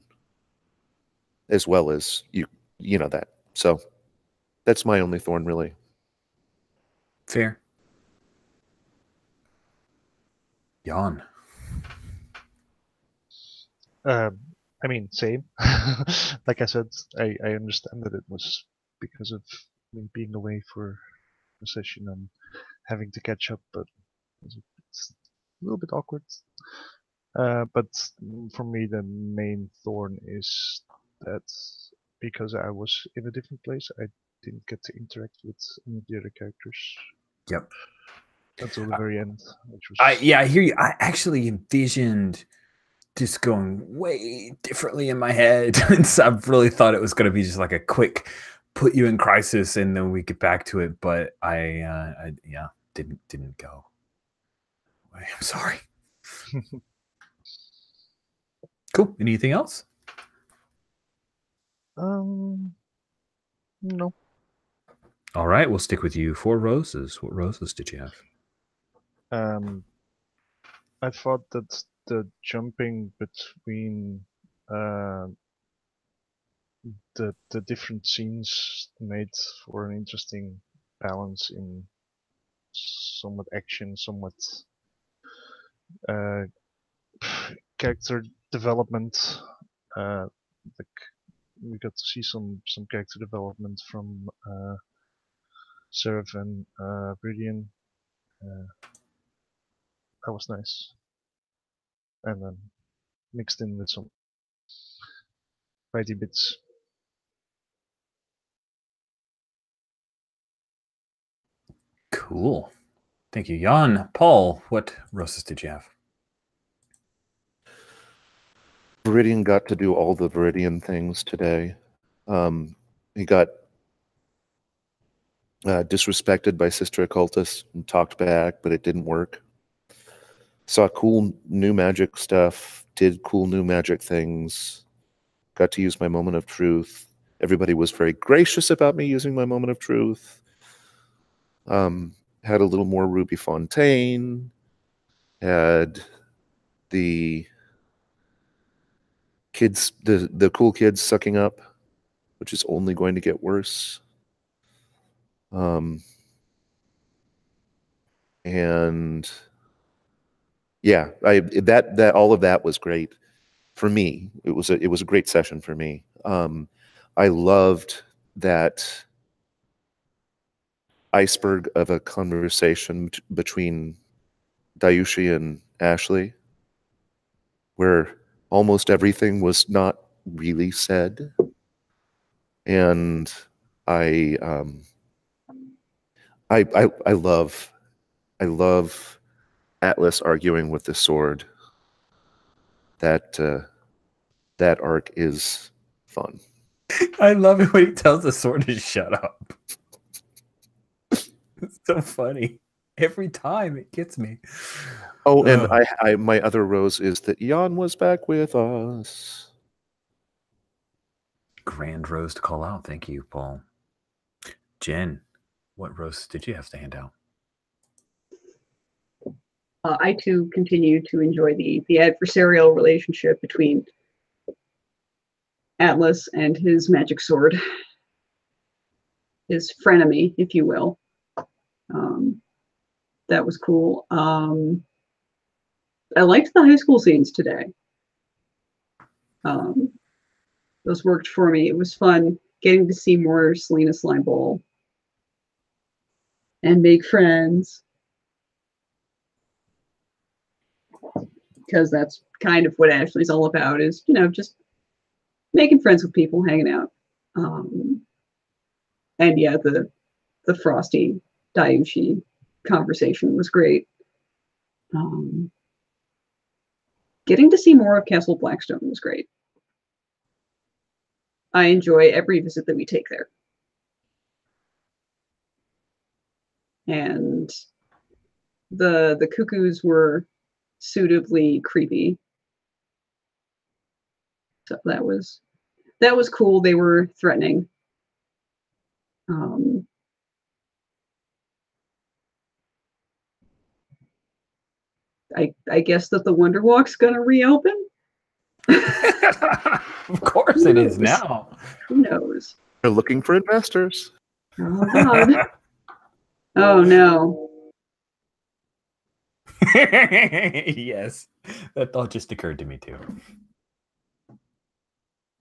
as well as you know that. So that's my only thorn, really. Fair. Jan. I mean, same. Like I said, I understand that it was because of me being away for a session and having to catch up, but it's a little bit awkward. But for me, the main thorn is that because I was in a different place, I didn't get to interact with any of the other characters. Yep. Until the very end, which was I hear you. I actually envisioned just going way differently in my head. And so I really thought it was going to be just like a quick put you in crisis and then we get back to it. But I didn't go. I'm sorry. Cool. Anything else? no. All right, we'll stick with you. 4 roses. What roses did you have? I thought that the jumping between the different scenes made for an interesting balance in somewhat action, somewhat character development. Like we got to see some character development from Seraph and Viridian. That was nice, and then mixed in with some fighty bits. Cool. Thank you, Jan. Paul, what roses did you have? Viridian got to do all the Viridian things today. He got disrespected by Sister Occultus and talked back, but it didn't work. Saw cool new magic stuff, did cool new magic things, got to use my moment of truth. Everybody was very gracious about me using my moment of truth. Had a little more Ruby Fontaine, had the kids, the cool kids sucking up, which is only going to get worse. And yeah, that all of that was great for me. It was a great session for me. I loved that iceberg of a conversation between Dayushi and Ashley, where almost everything was not really said. And I love Atlas arguing with the sword. That arc is fun. I love it when he tells the sword to shut up. It's so funny. Every time it gets me. Oh, and I my other rose is that Jan was back with us. Grand rose to call out. Thank you, Paul. Jen, what rose did you have to hand out? I too continue to enjoy the adversarial relationship between Atlas and his magic sword, his frenemy, if you will. That was cool. I liked the high school scenes today. Those worked for me. It was fun getting to see more Selena Slimeball and make friends. Because that's kind of what Ashley's all about, is, you know, just making friends with people, hanging out. And yeah, the Frosty Daiushi conversation was great. Getting to see more of Castle Blackstone was great. I enjoy every visit that we take there. And the cuckoos were suitably creepy. So that was cool. They were threatening. I guess that the Wonder Walk's gonna reopen. Of course it is now. Who knows? They're looking for investors. Oh God. Oh no. Yes, that thought just occurred to me too.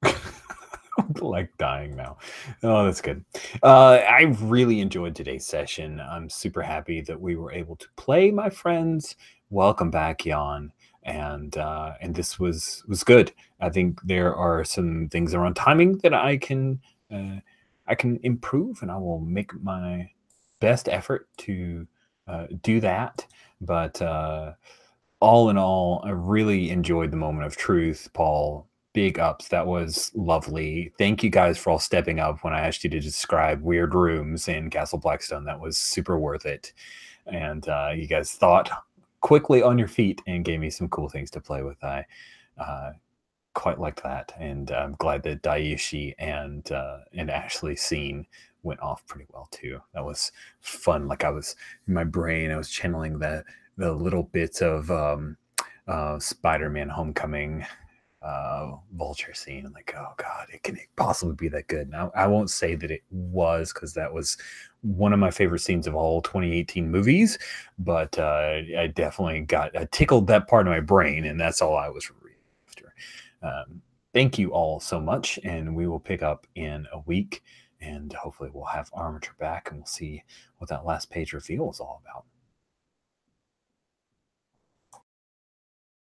I'm like dying now. Oh, that's good. I really enjoyed today's session. I'm super happy that we were able to play, my friends. Welcome back, Jan. And this was good. I think there are some things around timing that I can improve, and I will make my best effort to do that. But all in all, I really enjoyed the moment of truth, Paul. Big ups. That was lovely. Thank you guys for all stepping up when I asked you to describe weird rooms in Castle Blackstone. That was super worth it. And you guys thought quickly on your feet and gave me some cool things to play with. I quite liked that. And I'm glad that Daiushi and Ashley's scene went off pretty well too. That was fun. Like, I was in my brain, I was channeling the little bits of Spider-Man Homecoming Vulture scene. I'm like, oh God, can it possibly be that good? Now, I won't say that it was, because that was one of my favorite scenes of all 2018 movies, but I definitely I tickled that part of my brain, and that's all I was really after. Thank you all so much, and we will pick up in a week, and hopefully we'll have Armature back, and we'll see what that last page reveal is all about.